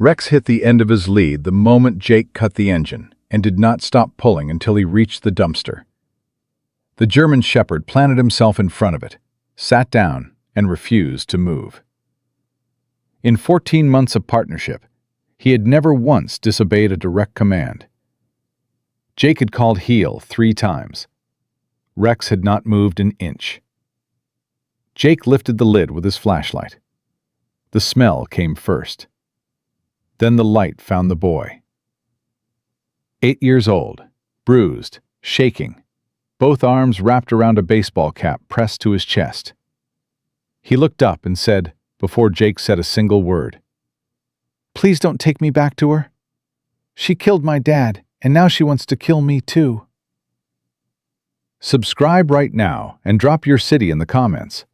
Rex hit the end of his lead the moment Jake cut the engine and did not stop pulling until he reached the dumpster. The German Shepherd planted himself in front of it, sat down, and refused to move. In 14 months of partnership, he had never once disobeyed a direct command. Jake had called heel 3 times. Rex had not moved an inch. Jake lifted the lid with his flashlight. The smell came first. Then the light found the boy. 8 years old, bruised, shaking, both arms wrapped around a baseball cap pressed to his chest. He looked up and said, before Jake said a single word, "Please don't take me back to her. She killed my dad, and now she wants to kill me too." Subscribe right now and drop your city in the comments.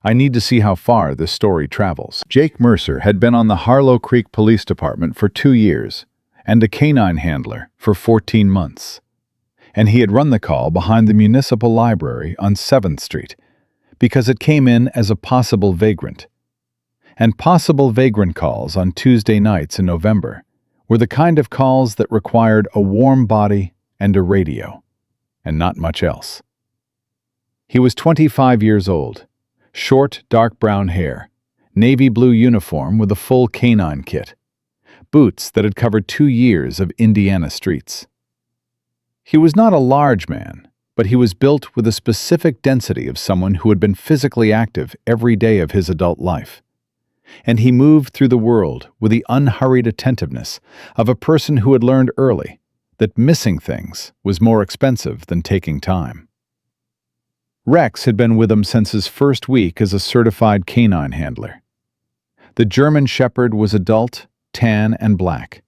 I need to see how far this story travels. Jake Mercer had been on the Harlow Creek Police Department for 2 years and a canine handler for 14 months. And he had run the call behind the Municipal Library on 7th Street because it came in as a possible vagrant. And possible vagrant calls on Tuesday nights in November were the kind of calls that required a warm body and a radio, and not much else. He was 25 years old, short, dark brown hair, navy blue uniform with a full canine kit, boots that had covered 2 years of Indiana streets. He was not a large man, but he was built with a specific density of someone who had been physically active every day of his adult life. And he moved through the world with the unhurried attentiveness of a person who had learned early that missing things was more expensive than taking time. Rex had been with him since his first week as a certified canine handler. The German Shepherd was adult, tan, and black.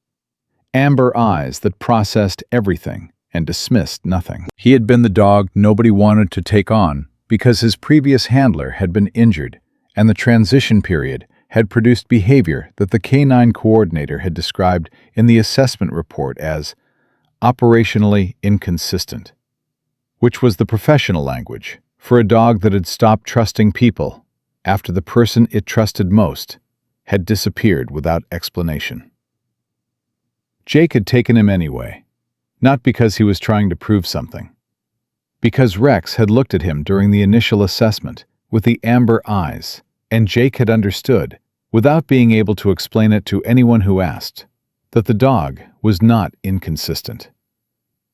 Amber eyes that processed everything and dismissed nothing. He had been the dog nobody wanted to take on because his previous handler had been injured, and the transition period had produced behavior that the canine coordinator had described in the assessment report as operationally inconsistent, which was the professional language for a dog that had stopped trusting people after the person it trusted most had disappeared without explanation. Jake had taken him anyway, not because he was trying to prove something, because Rex had looked at him during the initial assessment with the amber eyes, and Jake had understood, without being able to explain it to anyone who asked, that the dog was not inconsistent.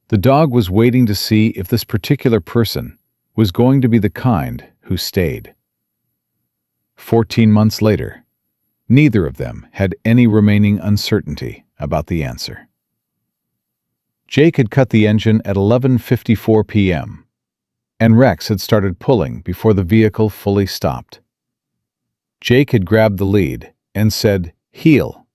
The dog was waiting to see if this particular person was going to be the kind who stayed. 14 months later, neither of them had any remaining uncertainty about the answer. Jake had cut the engine at 11:54 p.m., and Rex had started pulling before the vehicle fully stopped. Jake had grabbed the lead and said, "Heel,"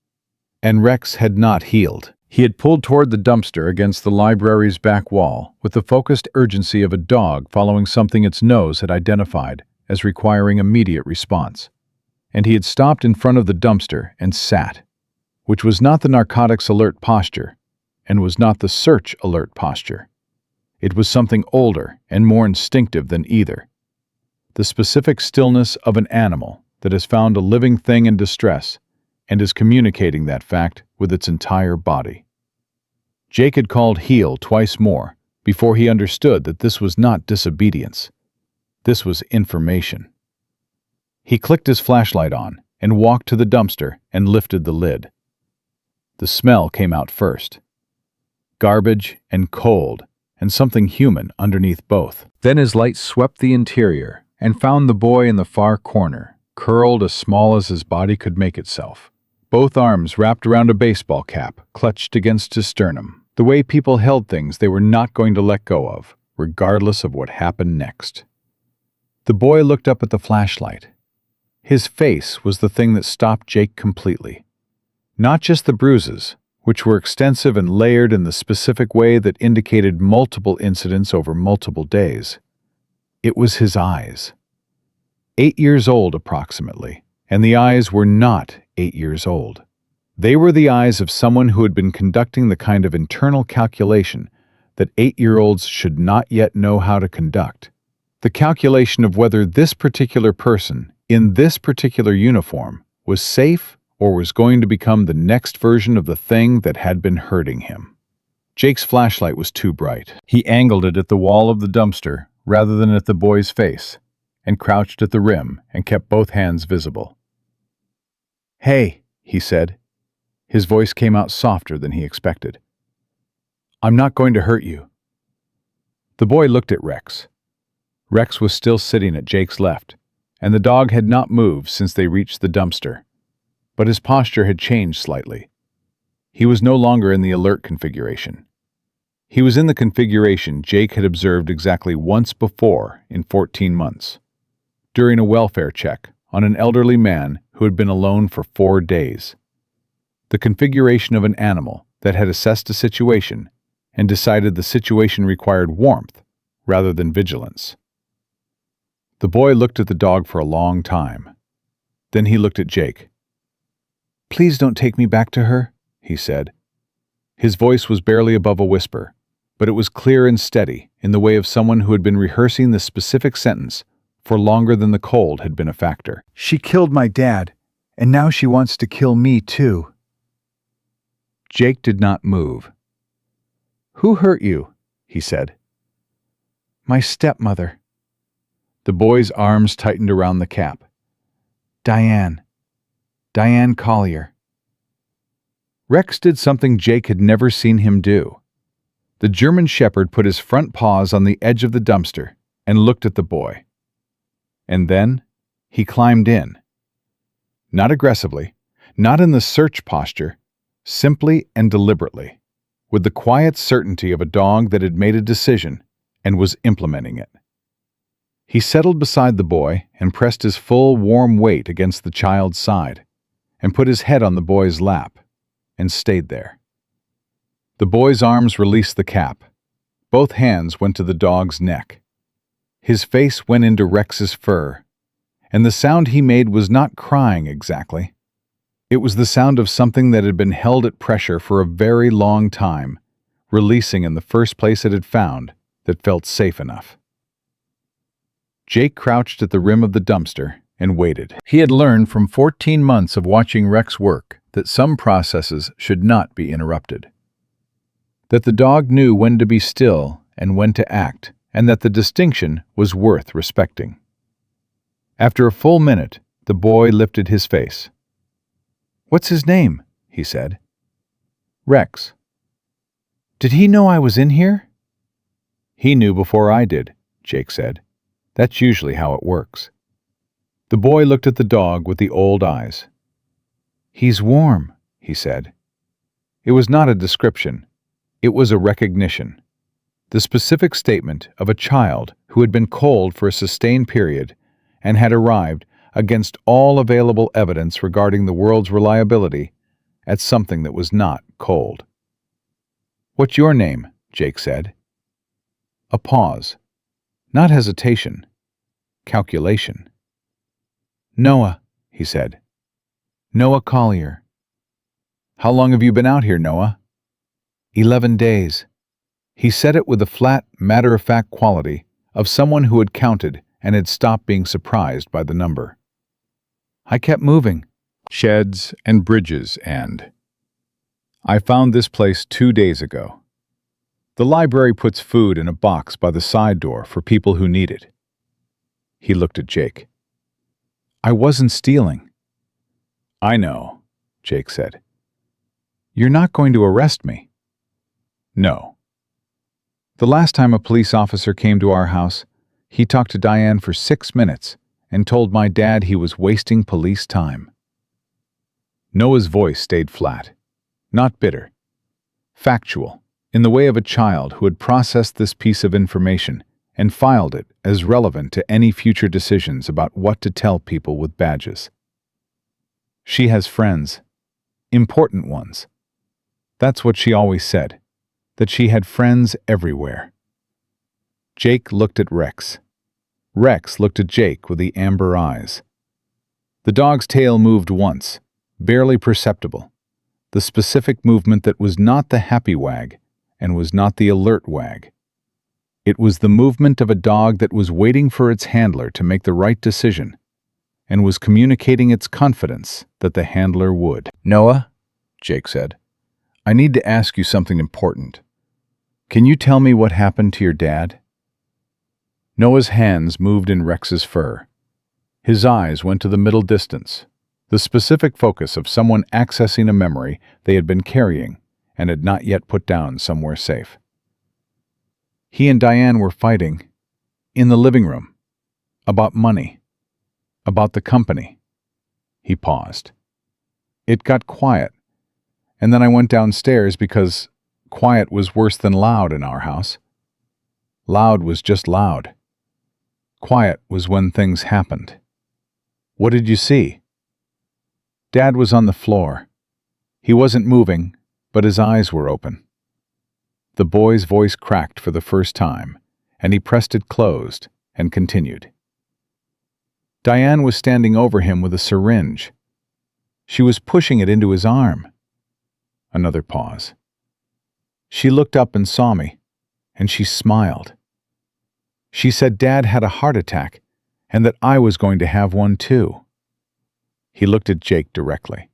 and Rex had not heeled. He had pulled toward the dumpster against the library's back wall with the focused urgency of a dog following something its nose had identified as requiring immediate response. And he had stopped in front of the dumpster and sat, which was not the narcotics alert posture and was not the search alert posture. It was something older and more instinctive than either. The specific stillness of an animal that has found a living thing in distress and is communicating that fact with its entire body. Jake had called heel twice more before he understood that this was not disobedience. This was information. He clicked his flashlight on and walked to the dumpster and lifted the lid. The smell came out first. Garbage and cold and something human underneath both. Then his light swept the interior and found the boy in the far corner, curled as small as his body could make itself. Both arms wrapped around a baseball cap, clutched against his sternum, the way people held things they were not going to let go of, regardless of what happened next. The boy looked up at the flashlight. His face was the thing that stopped Jake completely. Not just the bruises, which were extensive and layered in the specific way that indicated multiple incidents over multiple days. It was his eyes. 8 years old approximately, and the eyes were not 8 years old. They were the eyes of someone who had been conducting the kind of internal calculation that 8-year-olds should not yet know how to conduct. The calculation of whether this particular person, in this particular uniform, was safe or was going to become the next version of the thing that had been hurting him. Jake's flashlight was too bright. He angled it at the wall of the dumpster rather than at the boy's face, and crouched at the rim and kept both hands visible. "Hey," he said. His voice came out softer than he expected. "I'm not going to hurt you." The boy looked at Rex. Rex was still sitting at Jake's left, and the dog had not moved since they reached the dumpster. But his posture had changed slightly. He was no longer in the alert configuration. He was in the configuration Jake had observed exactly once before in 14 months, during a welfare check on an elderly man who had been alone for 4 days. The configuration of an animal that had assessed a situation and decided the situation required warmth rather than vigilance. The boy looked at the dog for a long time. Then he looked at Jake. "Please don't take me back to her," he said. His voice was barely above a whisper, but it was clear and steady in the way of someone who had been rehearsing the specific sentence for longer than the cold had been a factor. "She killed my dad, and now she wants to kill me too." Jake did not move. "Who hurt you?" he said. "My stepmother." The boy's arms tightened around the cap. Diane Collier." Rex did something Jake had never seen him do. The German Shepherd put his front paws on the edge of the dumpster and looked at the boy. And then he climbed in. Not aggressively, not in the search posture, simply and deliberately, with the quiet certainty of a dog that had made a decision and was implementing it. He settled beside the boy and pressed his full, warm weight against the child's side, and put his head on the boy's lap, and stayed there. The boy's arms released the cap. Both hands went to the dog's neck. His face went into Rex's fur, and the sound he made was not crying exactly. It was the sound of something that had been held at pressure for a very long time, releasing in the first place it had found that felt safe enough. Jake crouched at the rim of the dumpster and waited. He had learned from 14 months of watching Rex work that some processes should not be interrupted. That the dog knew when to be still and when to act, and that the distinction was worth respecting. After a full minute, the boy lifted his face. "What's his name?" he said. "Rex." "Did he know I was in here?" "He knew before I did," Jake said. "That's usually how it works." The boy looked at the dog with the old eyes. "He's warm," he said. It was not a description. It was a recognition. The specific statement of a child who had been cold for a sustained period and had arrived, against all available evidence regarding the world's reliability, at something that was not cold. "What's your name?" Jake said. A pause. Not hesitation. Calculation. "Noah," he said. "Noah Collier." "How long have you been out here, Noah?" 11 days. He said it with the flat, matter-of-fact quality of someone who had counted and had stopped being surprised by the number. "I kept moving. Sheds and bridges and... I found this place 2 days ago. The library puts food in a box by the side door for people who need it." He looked at Jake. "I wasn't stealing." "I know," Jake said. "You're not going to arrest me?" "No." The last time a police officer came to our house, he talked to Diane for 6 minutes and told my dad he was wasting police time. Noah's voice stayed flat, not bitter. Factual, in the way of a child who had processed this piece of information and filed it as relevant to any future decisions about what to tell people with badges. She has friends. Important ones. That's what she always said, that she had friends everywhere. Jake looked at Rex. Rex looked at Jake with the amber eyes. The dog's tail moved once, barely perceptible, the specific movement that was not the happy wag and was not the alert wag. It was the movement of a dog that was waiting for its handler to make the right decision, and was communicating its confidence that the handler would. "Noah," Jake said, "I need to ask you something important. Can you tell me what happened to your dad?" Noah's hands moved in Rex's fur. His eyes went to the middle distance, the specific focus of someone accessing a memory they had been carrying and had not yet put down somewhere safe. He and Diane were fighting in the living room about money, about the company. He paused. It got quiet, and then I went downstairs because quiet was worse than loud in our house. Loud was just loud. Quiet was when things happened. What did you see? Dad was on the floor. He wasn't moving, but his eyes were open. The boy's voice cracked for the first time, and he pressed it closed and continued. Diane was standing over him with a syringe. She was pushing it into his arm. Another pause. She looked up and saw me, and she smiled. She said Dad had a heart attack, and that I was going to have one too. He looked at Jake directly.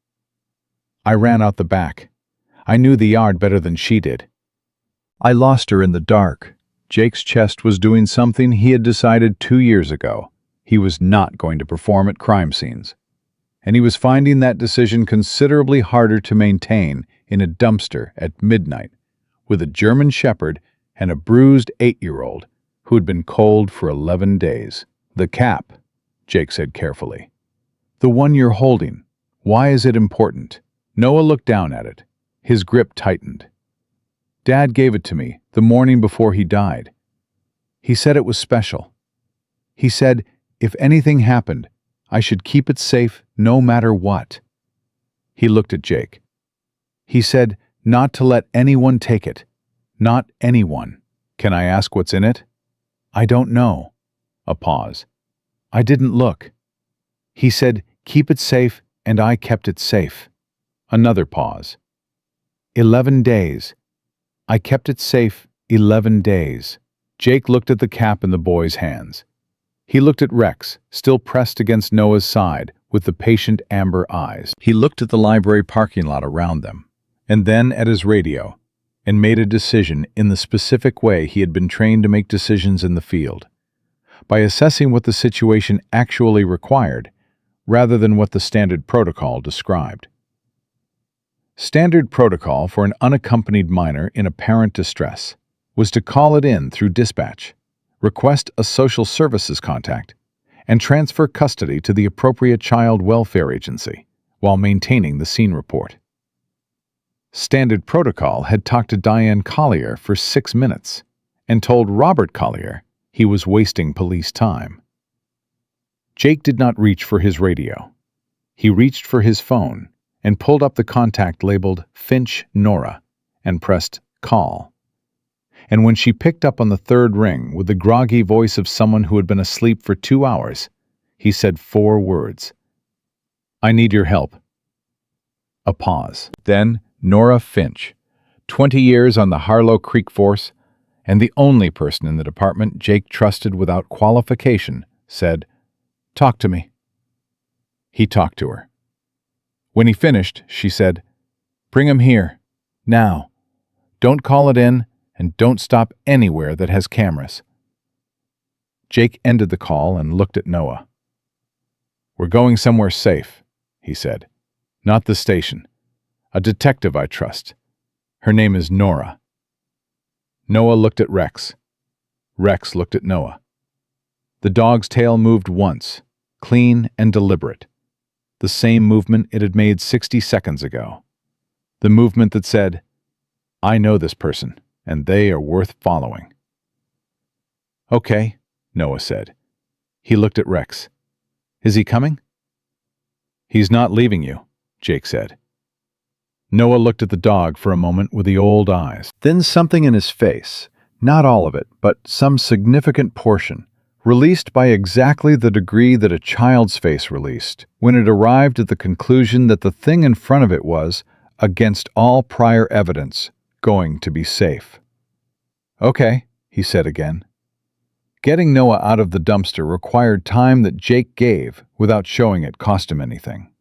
I ran out the back. I knew the yard better than she did. I lost her in the dark. Jake's chest was doing something he had decided 2 years ago. He was not going to perform at crime scenes. And he was finding that decision considerably harder to maintain in a dumpster at midnight with a German shepherd and a bruised 8-year-old who had been cold for 11 days. "The cap," Jake said carefully. "The one you're holding. Why is it important?" Noah looked down at it. His grip tightened. "Dad gave it to me the morning before he died. He said it was special. He said if anything happened, I should keep it safe no matter what." He looked at Jake. "He said not to let anyone take it. Not anyone. Can I ask what's in it?" "I don't know." A pause. "I didn't look. He said keep it safe, and I kept it safe." Another pause. 11 days. I kept it safe 11 days. Jake looked at the cap in the boy's hands. He looked at Rex, still pressed against Noah's side, with the patient amber eyes. He looked at the library parking lot around them, and then at his radio, and made a decision in the specific way he had been trained to make decisions in the field, by assessing what the situation actually required, rather than what the standard protocol described. Standard protocol for an unaccompanied minor in apparent distress was to call it in through dispatch, request a social services contact, and transfer custody to the appropriate child welfare agency while maintaining the scene report. Standard protocol had talked to Diane Collier for 6 minutes and told Robert Collier he was wasting police time. Jake did not reach for his radio. He reached for his phone and pulled up the contact labeled Finch Nora and pressed call. And when she picked up on the third ring with the groggy voice of someone who had been asleep for 2 hours, he said 4 words. "I need your help." A pause. Then Nora Finch, 20 years on the Harlow Creek force, and the only person in the department Jake trusted without qualification, said, "Talk to me." He talked to her. When he finished, she said, "Bring him here, now. Don't call it in, and don't stop anywhere that has cameras." Jake ended the call and looked at Noah. "We're going somewhere safe," he said. "Not the station. A detective I trust. Her name is Nora." Noah looked at Rex. Rex looked at Noah. The dog's tail moved once, clean and deliberate. The same movement it had made 60 seconds ago. The movement that said, "I know this person, and they are worth following." "Okay," Noah said. He looked at Rex. "Is he coming?" "He's not leaving you," Jake said. Noah looked at the dog for a moment with the old eyes. Then something in his face, not all of it, but some significant portion, released by exactly the degree that a child's face released when it arrived at the conclusion that the thing in front of it was, against all prior evidence, going to be safe. "Okay," he said again. Getting Noah out of the dumpster required time that Jake gave without showing it cost him anything.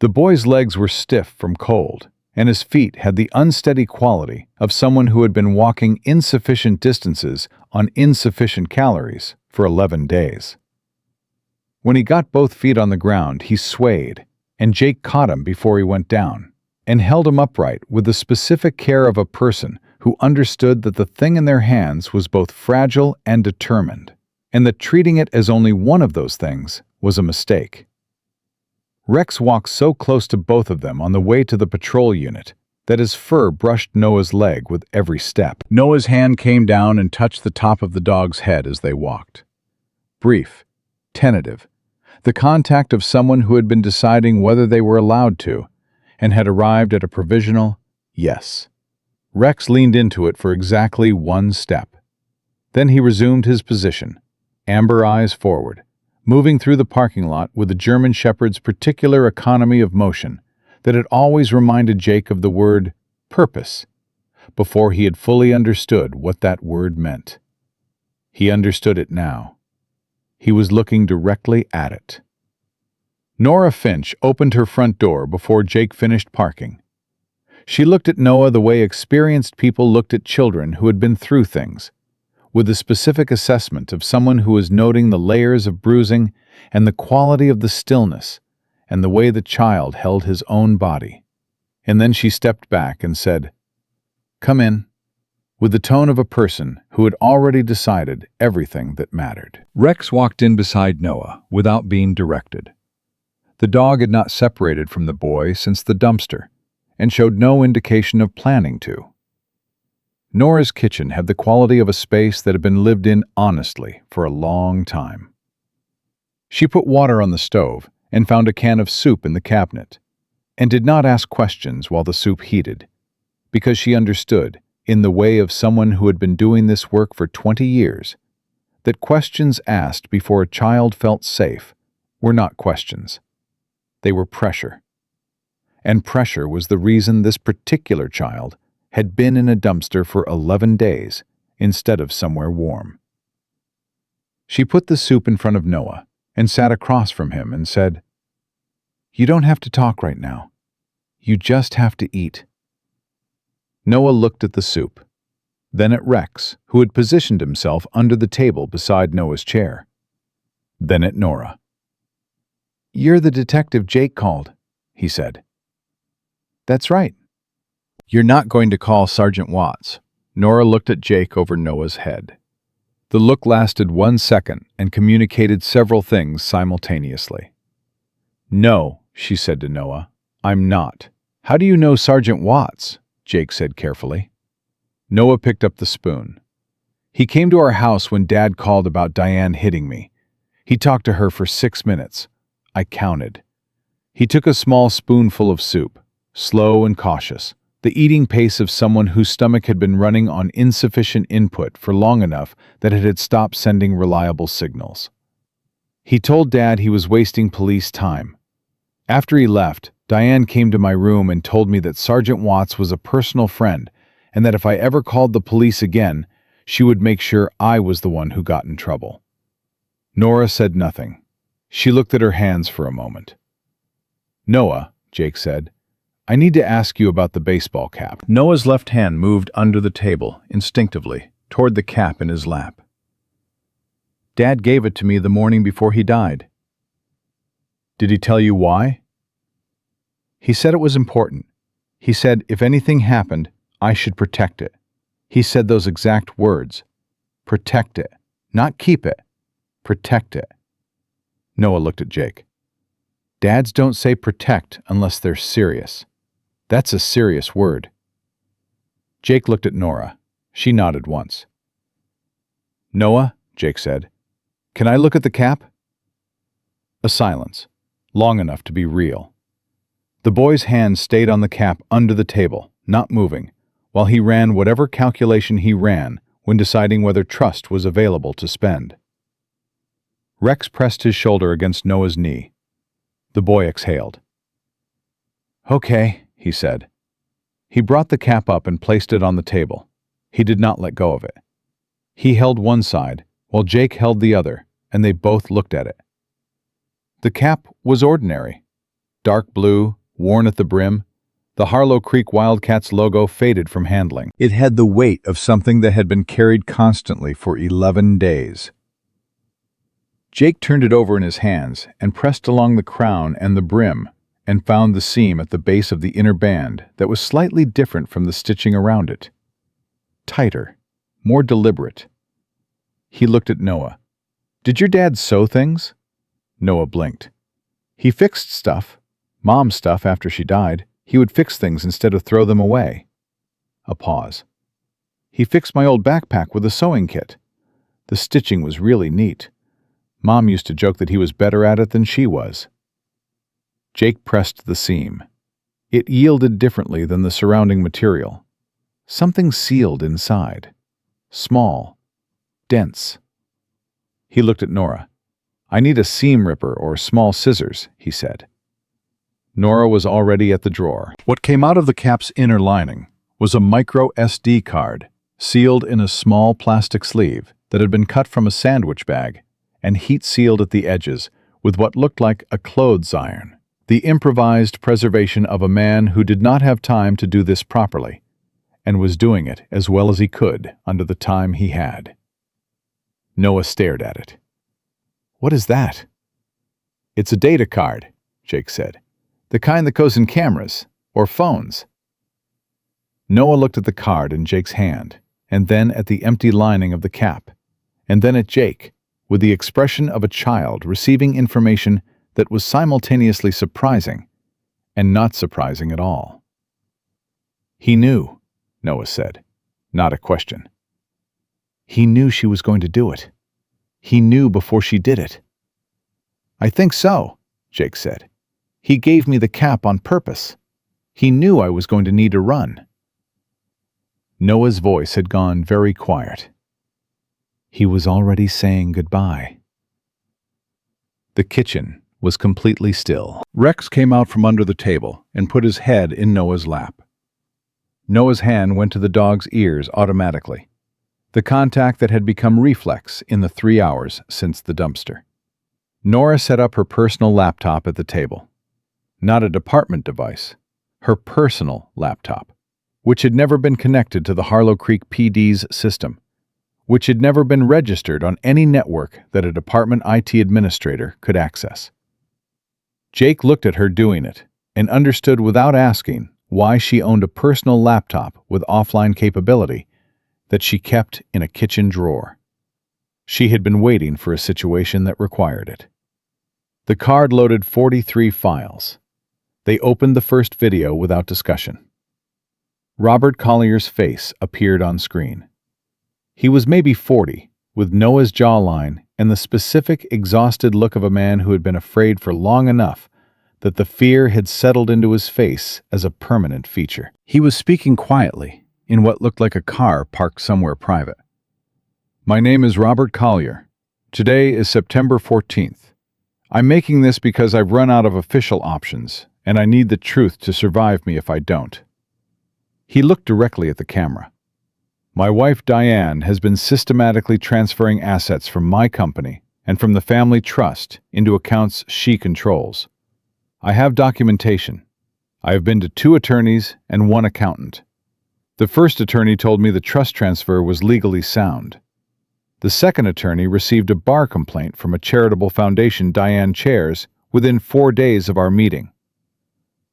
The boy's legs were stiff from cold, and his feet had the unsteady quality of someone who had been walking insufficient distances on insufficient calories for 11 days. When he got both feet on the ground, he swayed, and Jake caught him before he went down, and held him upright with the specific care of a person who understood that the thing in their hands was both fragile and determined, and that treating it as only one of those things was a mistake. Rex walked so close to both of them on the way to the patrol unit that his fur brushed Noah's leg with every step. Noah's hand came down and touched the top of the dog's head as they walked. Brief, tentative, the contact of someone who had been deciding whether they were allowed to, and had arrived at a provisional yes. Rex leaned into it for exactly one step. Then he resumed his position, amber eyes forward, moving through the parking lot with the German Shepherd's particular economy of motion that had always reminded Jake of the word purpose, before he had fully understood what that word meant. He understood it now. He was looking directly at it. Nora Finch opened her front door before Jake finished parking. She looked at Noah the way experienced people looked at children who had been through things, with the specific assessment of someone who was noting the layers of bruising and the quality of the stillness and the way the child held his own body. And then she stepped back and said, "Come in," with the tone of a person who had already decided everything that mattered. Rex walked in beside Noah without being directed. The dog had not separated from the boy since the dumpster, and showed no indication of planning to. Nora's kitchen had the quality of a space that had been lived in honestly for a long time. She put water on the stove and found a can of soup in the cabinet, and did not ask questions while the soup heated, because she understood, in the way of someone who had been doing this work for 20 years, that questions asked before a child felt safe were not questions. They were pressure. And pressure was the reason this particular child had been in a dumpster for 11 days instead of somewhere warm. She put the soup in front of Noah and sat across from him and said, "You don't have to talk right now. You just have to eat." Noah looked at the soup, then at Rex, who had positioned himself under the table beside Noah's chair, then at Nora. "You're the detective Jake called," he said. "That's right." "You're not going to call Sergeant Watts." Nora looked at Jake over Noah's head. The look lasted 1 second and communicated several things simultaneously. "No," she said to Noah, "I'm not." "How do you know Sergeant Watts?" Jake said carefully. Noah picked up the spoon. "He came to our house when Dad called about Diane hitting me. He talked to her for 6 minutes. I counted. He took a small spoonful of soup, slow and cautious, the eating pace of someone whose stomach had been running on insufficient input for long enough that it had stopped sending reliable signals. He told Dad he was wasting police time. After he left, Diane came to my room and told me that Sergeant Watts was a personal friend and that if I ever called the police again, she would make sure I was the one who got in trouble." Nora said nothing. She looked at her hands for a moment. "Noah," Jake said, "I need to ask you about the baseball cap." Noah's left hand moved under the table, instinctively, toward the cap in his lap. "Dad gave it to me the morning before he died." "Did he tell you why?" "He said it was important. He said if anything happened, I should protect it. He said those exact words. Protect it. Not keep it. Protect it." Noah looked at Jake. "Dads don't say protect unless they're serious. That's a serious word." Jake looked at Nora. She nodded once. "Noah," Jake said, "can I look at the cap?" A silence, long enough to be real. The boy's hand stayed on the cap under the table, not moving, while he ran whatever calculation he ran when deciding whether trust was available to spend. Rex pressed his shoulder against Noah's knee. The boy exhaled. "Okay," he said. He brought the cap up and placed it on the table. He did not let go of it. He held one side, while Jake held the other, and they both looked at it. The cap was ordinary. Dark blue, worn at the brim, the Harlow Creek Wildcats logo faded from handling. It had the weight of something that had been carried constantly for 11 days. Jake turned it over in his hands and pressed along the crown and the brim and found the seam at the base of the inner band that was slightly different from the stitching around it. Tighter, more deliberate. He looked at Noah. "Did your dad sew things?" Noah blinked. "He fixed stuff. Mom's stuff after she died. He would fix things instead of throw them away." A pause. "He fixed my old backpack with a sewing kit. The stitching was really neat. Mom used to joke that he was better at it than she was." Jake pressed the seam. It yielded differently than the surrounding material. Something sealed inside. Small. Dense. He looked at Nora. "I need a seam ripper or small scissors," he said. Nora was already at the drawer. What came out of the cap's inner lining was a micro SD card, sealed in a small plastic sleeve that had been cut from a sandwich bag and heat-sealed at the edges with what looked like a clothes iron, the improvised preservation of a man who did not have time to do this properly, and was doing it as well as he could under the time he had. Noah stared at it. "What is that?" "It's a data card," Jake said. "The kind that goes in cameras, or phones." Noah looked at the card in Jake's hand, and then at the empty lining of the cap, and then at Jake, with the expression of a child receiving information that was simultaneously surprising and not surprising at all. "He knew," Noah said, not a question. "He knew she was going to do it. He knew before she did it." "I think so," Jake said. "He gave me the cap on purpose. He knew I was going to need to run." Noah's voice had gone very quiet. He was already saying goodbye. The kitchen was completely still. Rex came out from under the table and put his head in Noah's lap. Noah's hand went to the dog's ears automatically, the contact that had become reflex in the 3 hours since the dumpster. Nora set up her personal laptop at the table. Not a department device, her personal laptop, which had never been connected to the Harlow Creek PD's system, which had never been registered on any network that a department IT administrator could access. Jake looked at her doing it and understood without asking why she owned a personal laptop with offline capability that she kept in a kitchen drawer. She had been waiting for a situation that required it. The card loaded 43 files. They opened the first video without discussion. Robert Collier's face appeared on screen. He was maybe 40, with Noah's jawline and the specific, exhausted look of a man who had been afraid for long enough that the fear had settled into his face as a permanent feature. He was speaking quietly, in what looked like a car parked somewhere private. "My name is Robert Collier. Today is September 14th. I'm making this because I've run out of official options, and I need the truth to survive me if I don't." He looked directly at the camera. "My wife Diane has been systematically transferring assets from my company and from the family trust into accounts she controls. I have documentation. I have been to 2 attorneys and 1 accountant. The first attorney told me the trust transfer was legally sound. The second attorney received a bar complaint from a charitable foundation Diane chairs within 4 days of our meeting.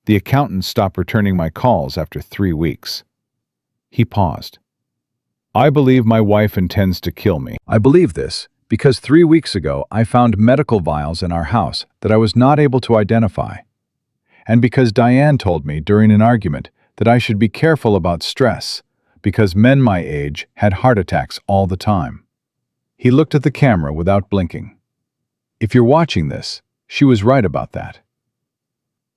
The accountant stopped returning my calls after 3 weeks." He paused. "I believe my wife intends to kill me. I believe this because 3 weeks ago I found medical vials in our house that I was not able to identify, and because Diane told me during an argument that I should be careful about stress because men my age had heart attacks all the time." He looked at the camera without blinking. "If you're watching this, she was right about that."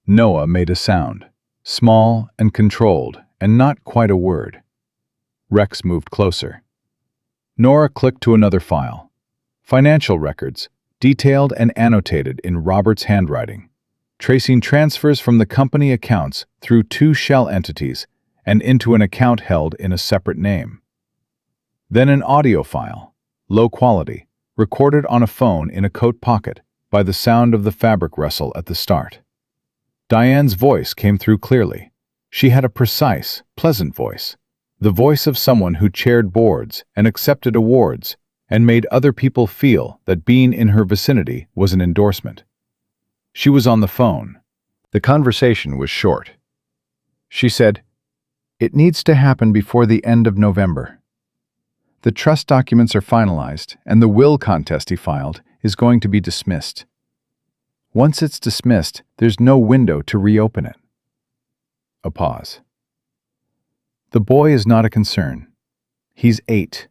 Noah made a sound, small and controlled, and not quite a word. Rex moved closer. Nora clicked to another file. Financial records, detailed and annotated in Robert's handwriting, tracing transfers from the company accounts through 2 shell entities and into an account held in a separate name. Then an audio file, low quality, recorded on a phone in a coat pocket by the sound of the fabric rustle at the start. Diane's voice came through clearly. She had a precise, pleasant voice, the voice of someone who chaired boards and accepted awards and made other people feel that being in her vicinity was an endorsement. She was on the phone. The conversation was short. She said, "It needs to happen before the end of November. The trust documents are finalized, and the will contest he filed is going to be dismissed. Once it's dismissed, there's no window to reopen it." A pause. "The boy is not a concern. He's 8.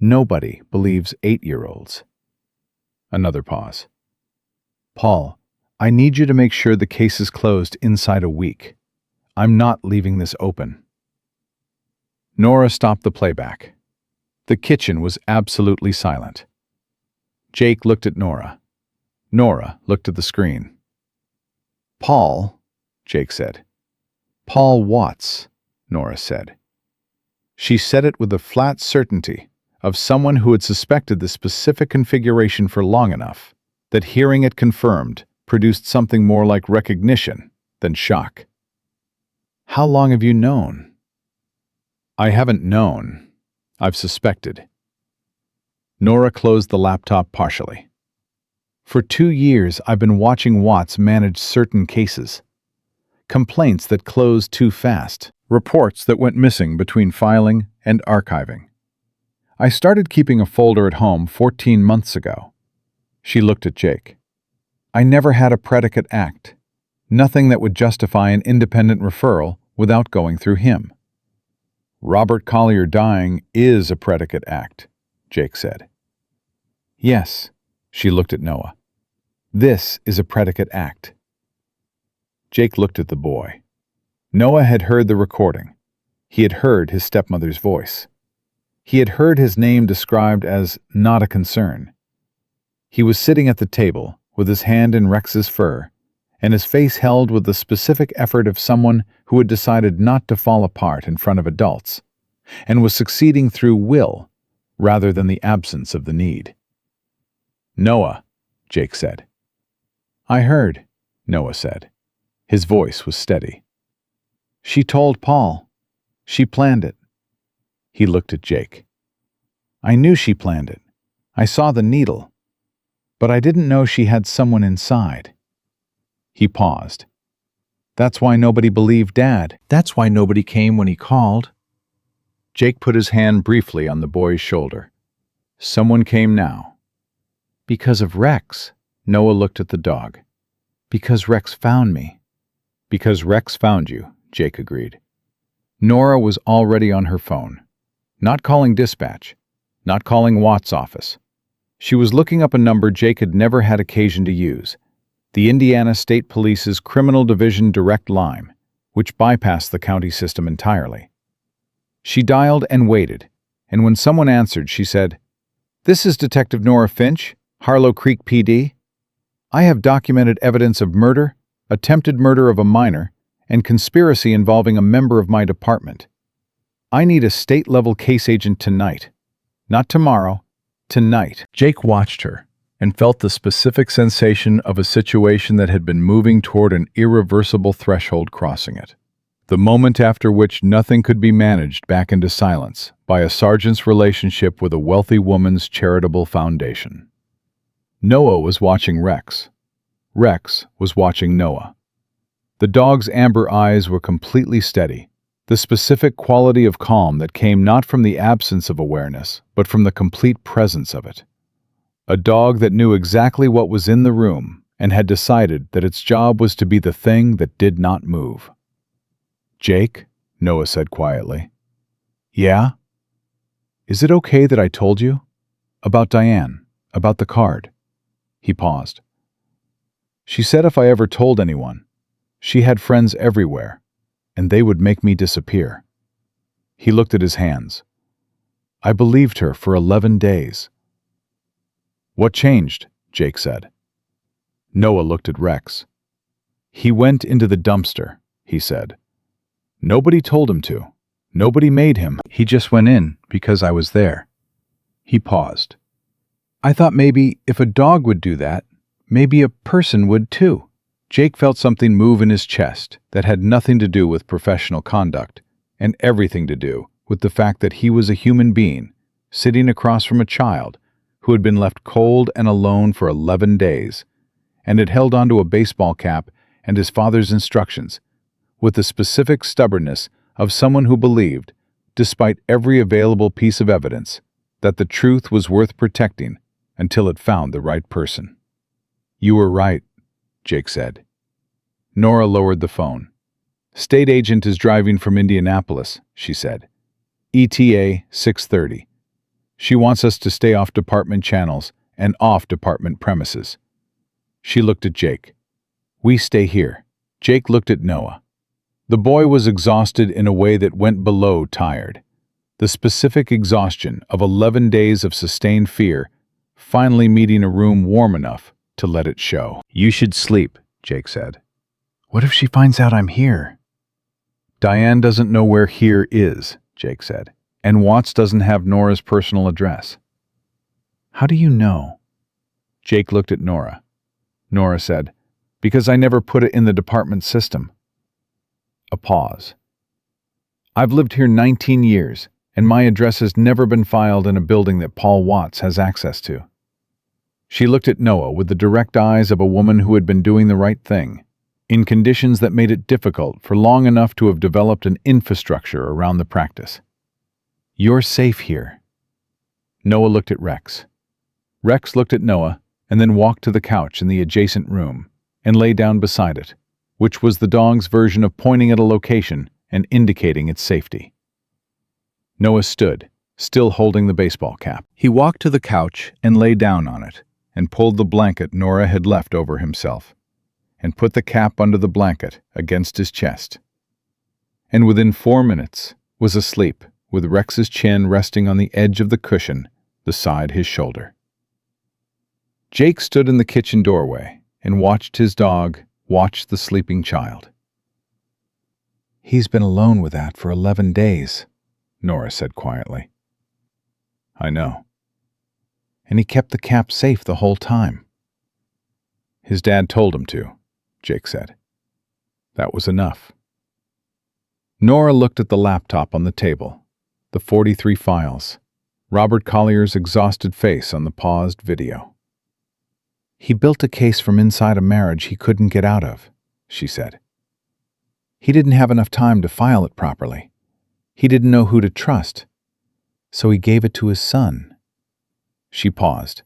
Nobody believes 8-year-olds. Another pause. "Paul, I need you to make sure the case is closed inside a week. I'm not leaving this open." Nora stopped the playback. The kitchen was absolutely silent. Jake looked at Nora. Nora looked at the screen. "Paul," Jake said. "Paul Watts," Nora said. She said it with the flat certainty of someone who had suspected the specific configuration for long enough that hearing it confirmed produced something more like recognition than shock. "How long have you known?" "I haven't known. I've suspected." Nora closed the laptop partially. "For 2 years, I've been watching Watts manage certain cases. Complaints that closed too fast, reports that went missing between filing and archiving. I started keeping a folder at home 14 months ago." She looked at Jake. "I never had a predicate act. Nothing that would justify an independent referral without going through him." "Robert Collier dying is a predicate act," Jake said. "Yes," she looked at Noah. "This is a predicate act." Jake looked at the boy. Noah had heard the recording. He had heard his stepmother's voice. He had heard his name described as not a concern. He was sitting at the table with his hand in Rex's fur and his face held with the specific effort of someone who had decided not to fall apart in front of adults and was succeeding through will rather than the absence of the need. "Noah," Jake said. "I heard," Noah said. His voice was steady. "She told Paul. She planned it." He looked at Jake. "I knew she planned it. I saw the needle. But I didn't know she had someone inside." He paused. "That's why nobody believed Dad. That's why nobody came when he called." Jake put his hand briefly on the boy's shoulder. "Someone came now." "Because of Rex." Noah looked at the dog. "Because Rex found me." "Because Rex found you," Jake agreed. Nora was already on her phone. Not calling dispatch. Not calling Watt's office. She was looking up a number Jake had never had occasion to use. The Indiana State Police's Criminal Division direct line, which bypassed the county system entirely. She dialed and waited, and when someone answered, she said, "This is Detective Nora Finch, Harlow Creek PD. I have documented evidence of murder, attempted murder of a minor, and conspiracy involving a member of my department. I need a state-level case agent tonight. Not tomorrow, tonight." Jake watched her and felt the specific sensation of a situation that had been moving toward an irreversible threshold crossing it. The moment after which nothing could be managed back into silence by a sergeant's relationship with a wealthy woman's charitable foundation. Noah was watching Rex. Rex was watching Noah. The dog's amber eyes were completely steady, the specific quality of calm that came not from the absence of awareness, but from the complete presence of it. A dog that knew exactly what was in the room and had decided that its job was to be the thing that did not move. "Jake," Noah said quietly. "Yeah? Is it okay that I told you? About Diane, about the card." He paused. "She said if I ever told anyone, she had friends everywhere, and they would make me disappear." He looked at his hands. "I believed her for 11 days. "What changed?" Jake said. Noah looked at Rex. "He went into the dumpster," he said. "Nobody told him to. Nobody made him. He just went in because I was there." He paused. I thought maybe if a dog would do that, maybe a person would too. Jake felt something move in his chest that had nothing to do with professional conduct and everything to do with the fact that he was a human being sitting across from a child who had been left cold and alone for 11 days and had held onto a baseball cap and his father's instructions with the specific stubbornness of someone who believed, despite every available piece of evidence, that the truth was worth protecting until it found the right person. "You were right," Jake said. Nora lowered the phone. "State agent is driving from Indianapolis," she said. "ETA 6:30. She wants us to stay off department channels and off department premises." She looked at Jake. "We stay here." Jake looked at Noah. The boy was exhausted in a way that went below tired. The specific exhaustion of 11 days of sustained fear, finally meeting a room warm enough to let it show. "You should sleep," Jake said. "What if she finds out I'm here?" "Diane doesn't know where here is," Jake said, "and Watts doesn't have Nora's personal address." "How do you know?" Jake looked at Nora. Nora said, "Because I never put it in the department system." A pause. "I've lived here 19 years, and my address has never been filed in a building that Paul Watts has access to." She looked at Noah with the direct eyes of a woman who had been doing the right thing, in conditions that made it difficult for long enough to have developed an infrastructure around the practice. "You're safe here." Noah looked at Rex. Rex looked at Noah and then walked to the couch in the adjacent room and lay down beside it, which was the dog's version of pointing at a location and indicating its safety. Noah stood, still holding the baseball cap. He walked to the couch and lay down on it and pulled the blanket Nora had left over himself and put the cap under the blanket against his chest. And within 4 minutes was asleep with Rex's chin resting on the edge of the cushion beside his shoulder. Jake stood in the kitchen doorway and watched his dog watch the sleeping child. "He's been alone with that for 11 days, Nora said quietly. "I know." "And he kept the cap safe the whole time." "His dad told him to," Jake said. That was enough. Nora looked at the laptop on the table, the 43 files, Robert Collier's exhausted face on the paused video. "He built a case from inside a marriage he couldn't get out of," she said. "He didn't have enough time to file it properly. He didn't know who to trust, so he gave it to his son." She paused.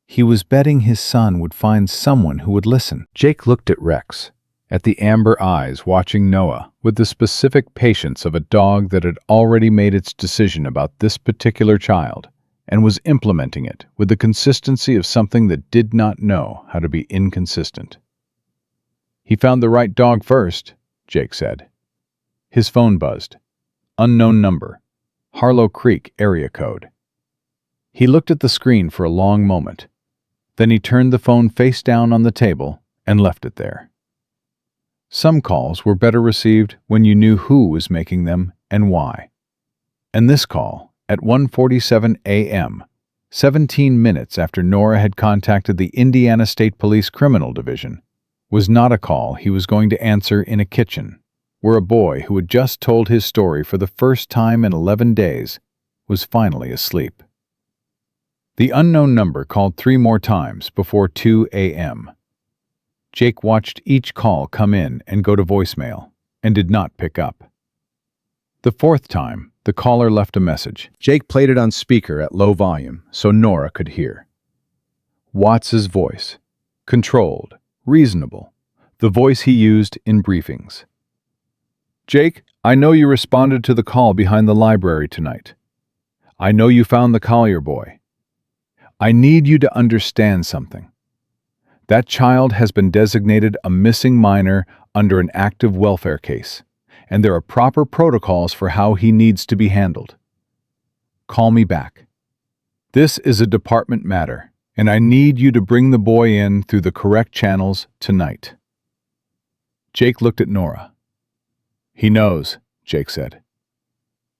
"He was betting his son would find someone who would listen." Jake looked at Rex, at the amber eyes watching Noah with the specific patience of a dog that had already made its decision about this particular child and was implementing it with the consistency of something that did not know how to be inconsistent. "He found the right dog first," Jake said. His phone buzzed. Unknown number. Harlow Creek area code. He looked at the screen for a long moment. Then he turned the phone face down on the table and left it there. Some calls were better received when you knew who was making them and why. And this call, at 1:47 a.m., 17 minutes after Nora had contacted the Indiana State Police Criminal Division, was not a call he was going to answer in a kitchen, where a boy who had just told his story for the first time in 11 days was finally asleep. The unknown number called 3 more times before 2 a.m. Jake watched each call come in and go to voicemail, and did not pick up. The 4th time, the caller left a message. Jake played it on speaker at low volume so Nora could hear. Watts's voice. Controlled, reasonable, the voice he used in briefings. "Jake, I know you responded to the call behind the library tonight. I know you found the Collier boy. I need you to understand something. That child has been designated a missing minor under an active welfare case, and there are proper protocols for how he needs to be handled. Call me back. This is a department matter, and I need you to bring the boy in through the correct channels tonight." Jake looked at Nora. "He knows," Jake said.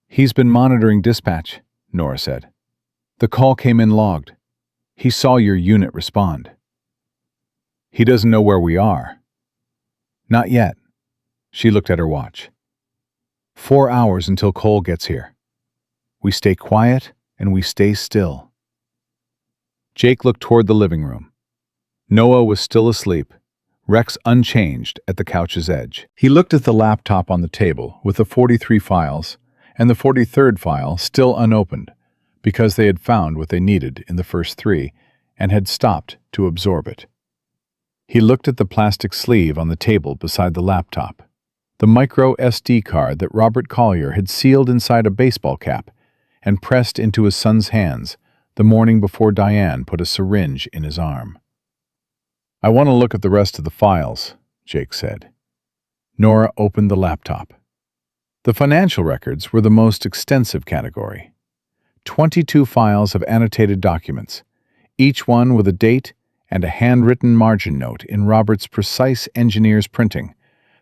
"He's been monitoring dispatch," Nora said. "The call came in logged. He saw your unit respond. He doesn't know where we are. Not yet. She looked at her watch. 4 hours until Cole gets here. We stay quiet and we stay still. Jake looked toward the living room. Noah was still asleep, Rex unchanged at the couch's edge. He looked at the laptop on the table with the 43 files and the 43rd file still unopened because they had found what they needed in the first 3 and had stopped to absorb it. He looked at the plastic sleeve on the table beside the laptop, the micro SD card that Robert Collier had sealed inside a baseball cap and pressed into his son's hands the morning before Diane put a syringe in his arm. I want to look at the rest of the files, Jake said. Nora opened the laptop. The financial records were the most extensive category. 22 files of annotated documents, each one with a date and a handwritten margin note in Robert's precise engineer's printing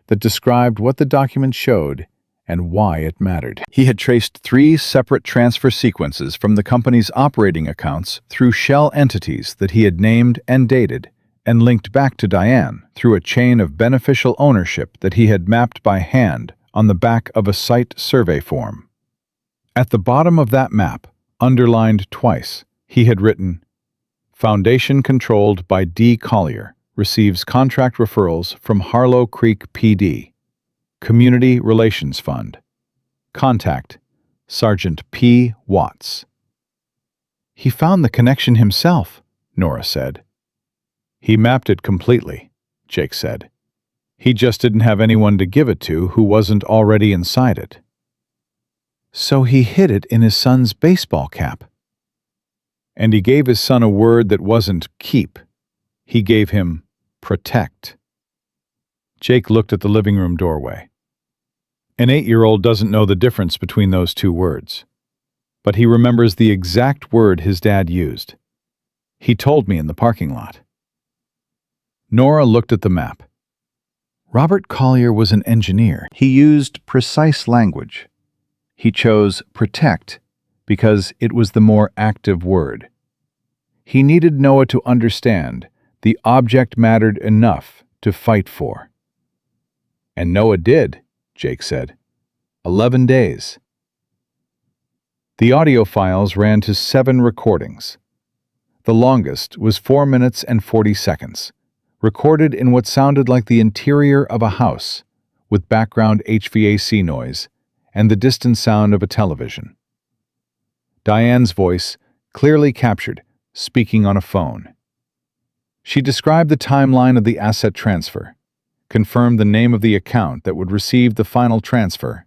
that described what the document showed and why it mattered. He had traced 3 separate transfer sequences from the company's operating accounts through shell entities that he had named and dated, and linked back to Diane through a chain of beneficial ownership that he had mapped by hand on the back of a site survey form. At the bottom of that map, underlined twice, he had written, "Foundation controlled by D. Collier receives contract referrals from Harlow Creek PD. Community Relations Fund. Contact Sergeant P. Watts." He found the connection himself, Nora said. He mapped it completely, Jake said. He just didn't have anyone to give it to who wasn't already inside it. So he hid it in his son's baseball cap. And he gave his son a word that wasn't keep. He gave him protect. Jake looked at the living room doorway. An 8-year-old doesn't know the difference between those 2 words. But he remembers the exact word his dad used. He told me in the parking lot. Nora looked at the map. Robert Collier was an engineer. He used precise language. He chose protect because it was the more active word. He needed Noah to understand the object mattered enough to fight for. And Noah did, Jake said. 11 days. The audio files ran to 7 recordings. The longest was 4 minutes and 40 seconds, recorded in what sounded like the interior of a house, with background HVAC noise and the distant sound of a television. Diane's voice, clearly captured, speaking on a phone. She described the timeline of the asset transfer, confirmed the name of the account that would receive the final transfer,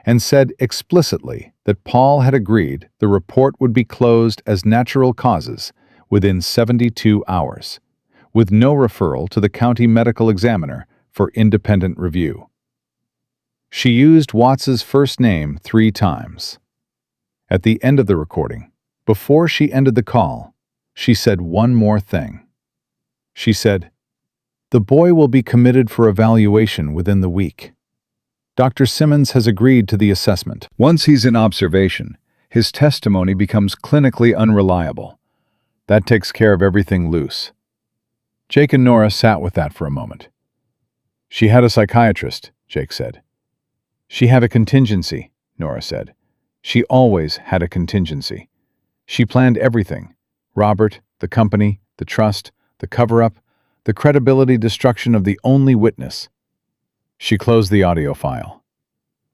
and said explicitly that Paul had agreed the report would be closed as natural causes within 72 hours, with no referral to the county medical examiner for independent review. She used Watts's first name 3 times. At the end of the recording, before she ended the call, she said one more thing. She said, "The boy will be committed for evaluation within the week. Dr. Simmons has agreed to the assessment. Once he's in observation, his testimony becomes clinically unreliable. That takes care of everything loose." Jake and Nora sat with that for a moment. "She had a psychiatrist," Jake said. "She had a contingency," Nora said. "She always had a contingency. She planned everything. Robert, the company, the trust, the cover-up, the credibility destruction of the only witness." She closed the audio file.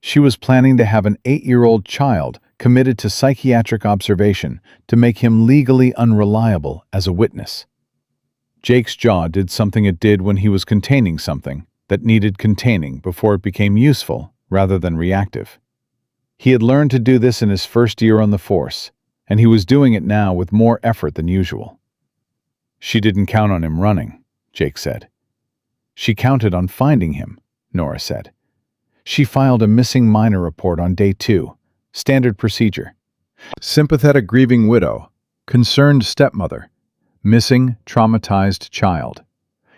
She was planning to have an 8-year-old child committed to psychiatric observation to make him legally unreliable as a witness. Jake's jaw did something it did when he was containing something that needed containing before it became useful rather than reactive. He had learned to do this in his first year on the force, and he was doing it now with more effort than usual. "She didn't count on him running," Jake said. "She counted on finding him," Nora said. "She filed a missing minor report on day 2, standard procedure. Sympathetic grieving widow, concerned stepmother, missing traumatized child.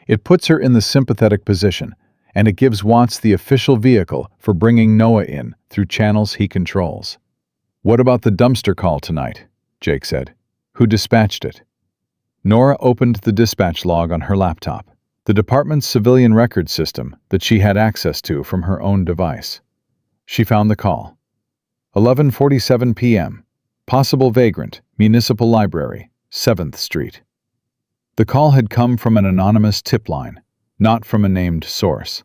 It puts her in the sympathetic position, and it gives Watts the official vehicle for bringing Noah in through channels he controls." "What about the dumpster call tonight?" Jake said. "Who dispatched it?" Nora opened the dispatch log on her laptop, the department's civilian record system that she had access to from her own device. She found the call. 11:47 p.m. Possible vagrant, Municipal Library, 7th Street. The call had come from an anonymous tip line, not from a named source.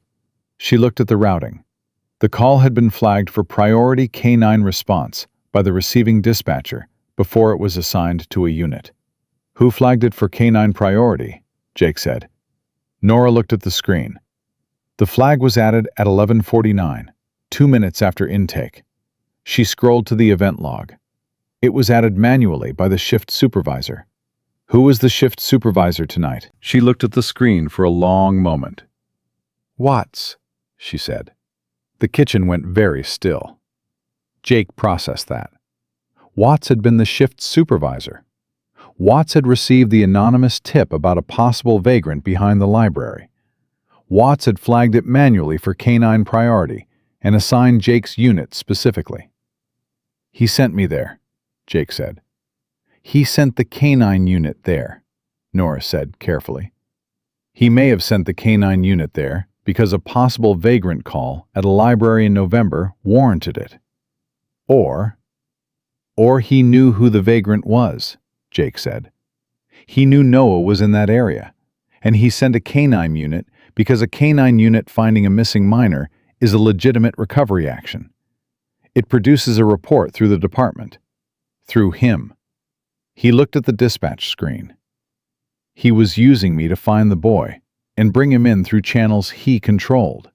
She looked at the routing. The call had been flagged for priority K9 response by the receiving dispatcher before it was assigned to a unit. "Who flagged it for K9 priority?" Jake said. Nora looked at the screen. The flag was added at 11:49, 2 minutes after intake. She scrolled to the event log. It was added manually by the shift supervisor. Who was the shift supervisor tonight? She looked at the screen for a long moment. "Watts," she said. The kitchen went very still. Jake processed that. Watts had been the shift supervisor. Watts had received the anonymous tip about a possible vagrant behind the library. Watts had flagged it manually for K9 priority and assigned Jake's unit specifically. "He sent me there," Jake said. "He sent the K9 unit there," Nora said carefully. "He may have sent the K9 unit there because a possible vagrant call at a library in November warranted it. Or he knew who the vagrant was," Jake said. "He knew Noah was in that area, and he sent a K9 unit because a K9 unit finding a missing minor is a legitimate recovery action. It produces a report through the department. Through him." He looked at the dispatch screen. "He was using me to find the boy and bring him in through channels he controlled."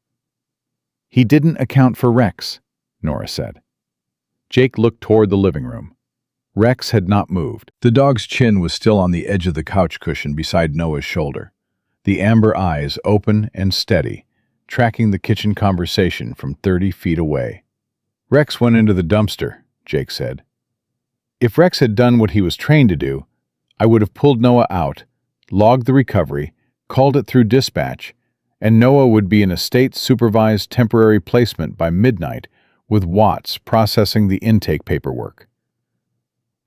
"He didn't account for Rex," Nora said. Jake looked toward the living room. Rex had not moved. The dog's chin was still on the edge of the couch cushion beside Noah's shoulder, the amber eyes open and steady, tracking the kitchen conversation from 30 feet away. "Rex went into the dumpster," Jake said. "If Rex had done what he was trained to do, I would have pulled Noah out, logged the recovery, called it through dispatch, and Noah would be in a state-supervised temporary placement by midnight with Watts processing the intake paperwork.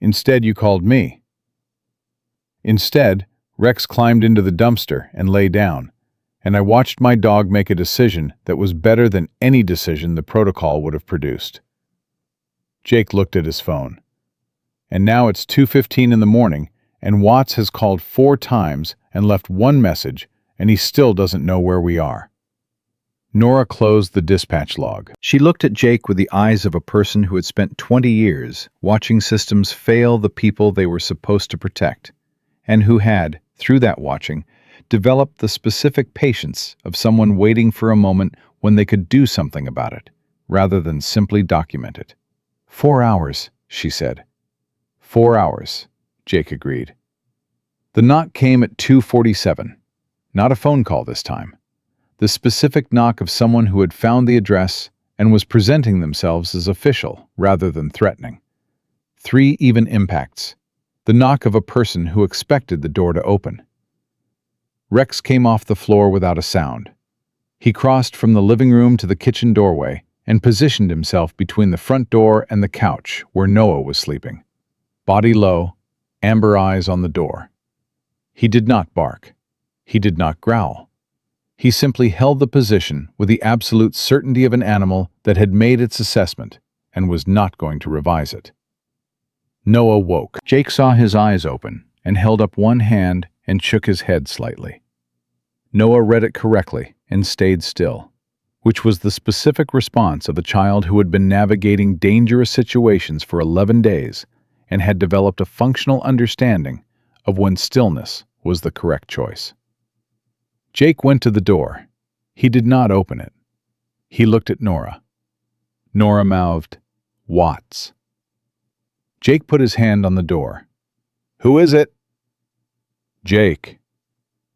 Instead, you called me." "Instead, Rex climbed into the dumpster and lay down, and I watched my dog make a decision that was better than any decision the protocol would have produced." Jake looked at his phone. "And now it's 2:15 in the morning, and Watts has called 4 times and left 1 message, and he still doesn't know where we are." Nora closed the dispatch log. She looked at Jake with the eyes of a person who had spent 20 years watching systems fail the people they were supposed to protect, and who had, through that watching, developed the specific patience of someone waiting for a moment when they could do something about it, rather than simply document it. 4 hours, she said. 4 hours, Jake agreed. The knock came at 2:47. Not a phone call this time. The specific knock of someone who had found the address and was presenting themselves as official rather than threatening. 3 even impacts. The knock of a person who expected the door to open. Rex came off the floor without a sound. He crossed from the living room to the kitchen doorway and positioned himself between the front door and the couch where Noah was sleeping. Body low, amber eyes on the door. He did not bark. He did not growl. He simply held the position with the absolute certainty of an animal that had made its assessment and was not going to revise it. Noah woke. Jake saw his eyes open and held up one hand and shook his head slightly. Noah read it correctly and stayed still, which was the specific response of a child who had been navigating dangerous situations for 11 days and had developed a functional understanding of when stillness was the correct choice. Jake went to the door. He did not open it. He looked at Nora. Nora mouthed, "Watts." Jake put his hand on the door. "Who is it?" "Jake."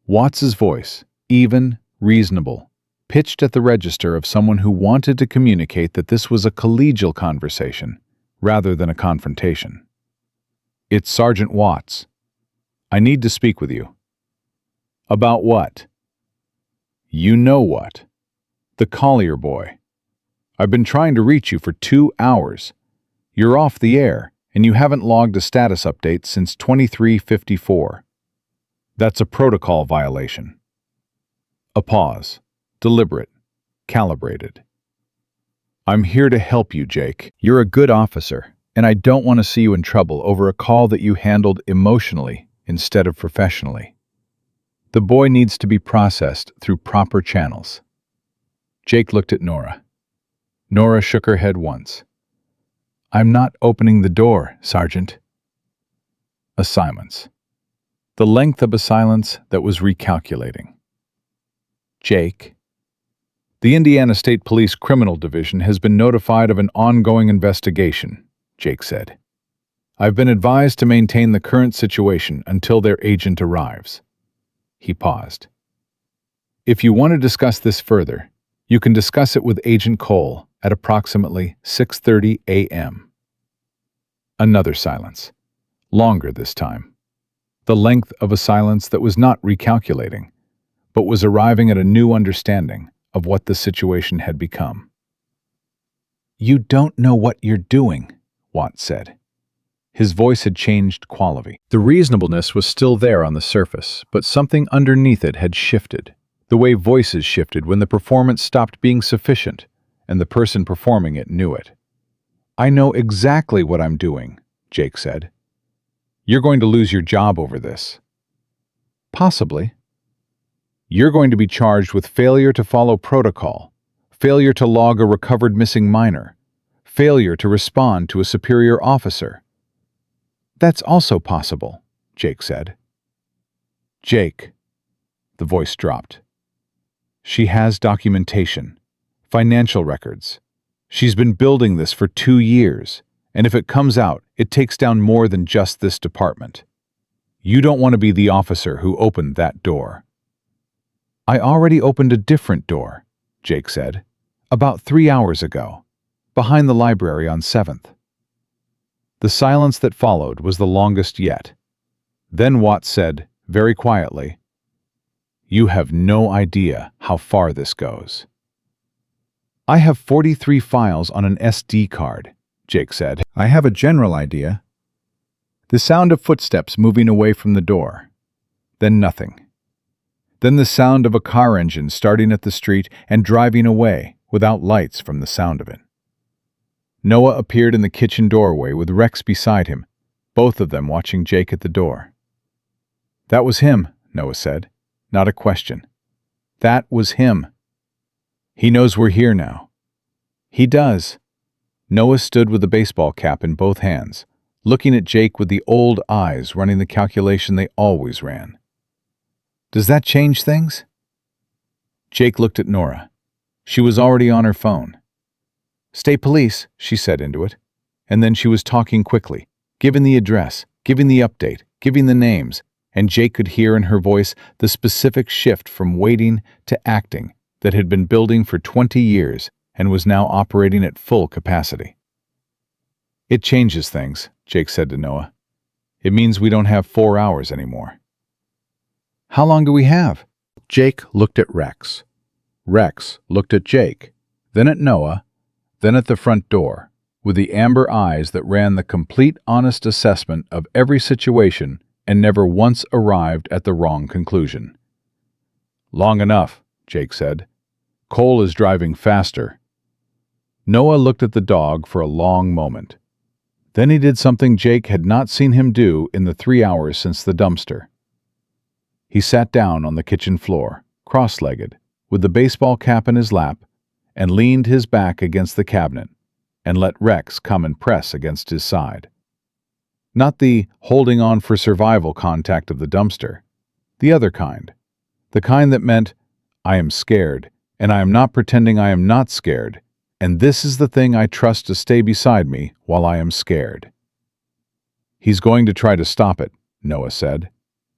Watts's voice, even, reasonable, pitched at the register of someone who wanted to communicate that this was a collegial conversation rather than a confrontation. "It's Sergeant Watts. I need to speak with you." "About what?" "You know what. The Collier boy. I've been trying to reach you for 2 hours. You're off the air, and you haven't logged a status update since 23:54. That's a protocol violation. A pause. Deliberate. Calibrated. I'm here to help you, Jake. You're a good officer, and I don't want to see you in trouble over a call that you handled emotionally instead of professionally. The boy needs to be processed through proper channels. Jake looked at Nora. Nora shook her head once. I'm not opening the door, Sergeant. A silence. The length of a silence that was recalculating. Jake. The Indiana State Police Criminal Division has been notified of an ongoing investigation, Jake said. I've been advised to maintain the current situation until their agent arrives. He paused. If you want to discuss this further, you can discuss it with Agent Cole at approximately 6:30 a.m. Another silence. Longer this time. The length of a silence that was not recalculating, but was arriving at a new understanding of what the situation had become. You don't know what you're doing, Watt said. His voice had changed quality. The reasonableness was still there on the surface, but something underneath it had shifted. The way voices shifted when the performance stopped being sufficient, and the person performing it knew it. I know exactly what I'm doing, Jake said. You're going to lose your job over this. Possibly. You're going to be charged with failure to follow protocol, failure to log a recovered missing minor, failure to respond to a superior officer. That's also possible, Jake said. Jake. The voice dropped. She has documentation, financial records. She's been building this for 2 years, and if it comes out, it takes down more than just this department. You don't want to be the officer who opened that door. I already opened a different door, Jake said, about 3 hours ago, behind the library on 7th. The silence that followed was the longest yet. Then Watt said, very quietly, You have no idea how far this goes. I have 43 files on an SD card, Jake said. I have a general idea. The sound of footsteps moving away from the door. Then nothing. Then the sound of a car engine starting at the street and driving away without lights from the sound of it. Noah appeared in the kitchen doorway with Rex beside him, both of them watching Jake at the door. That was him, Noah said, not a question. That was him. He knows we're here now. He does. Noah stood with the baseball cap in both hands, looking at Jake with the old eyes running the calculation they always ran. Does that change things? Jake looked at Nora. She was already on her phone. State Police, she said into it. And then she was talking quickly, giving the address, giving the update, giving the names, and Jake could hear in her voice the specific shift from waiting to acting that had been building for 20 years and was now operating at full capacity. It changes things, Jake said to Noah. It means we don't have 4 hours anymore. How long do we have? Jake looked at Rex. Rex looked at Jake, then at Noah, then at the front door, with the amber eyes that ran the complete honest assessment of every situation and never once arrived at the wrong conclusion. Long enough, Jake said. Cole is driving faster. Noah looked at the dog for a long moment. Then he did something Jake had not seen him do in the 3 hours since the dumpster. He sat down on the kitchen floor, cross-legged, with the baseball cap in his lap, and leaned his back against the cabinet and let Rex come and press against his side. Not the holding on for survival contact of the dumpster, the other kind, the kind that meant, I am scared, and I am not pretending I am not scared, and this is the thing I trust to stay beside me while I am scared. He's going to try to stop it, Noah said.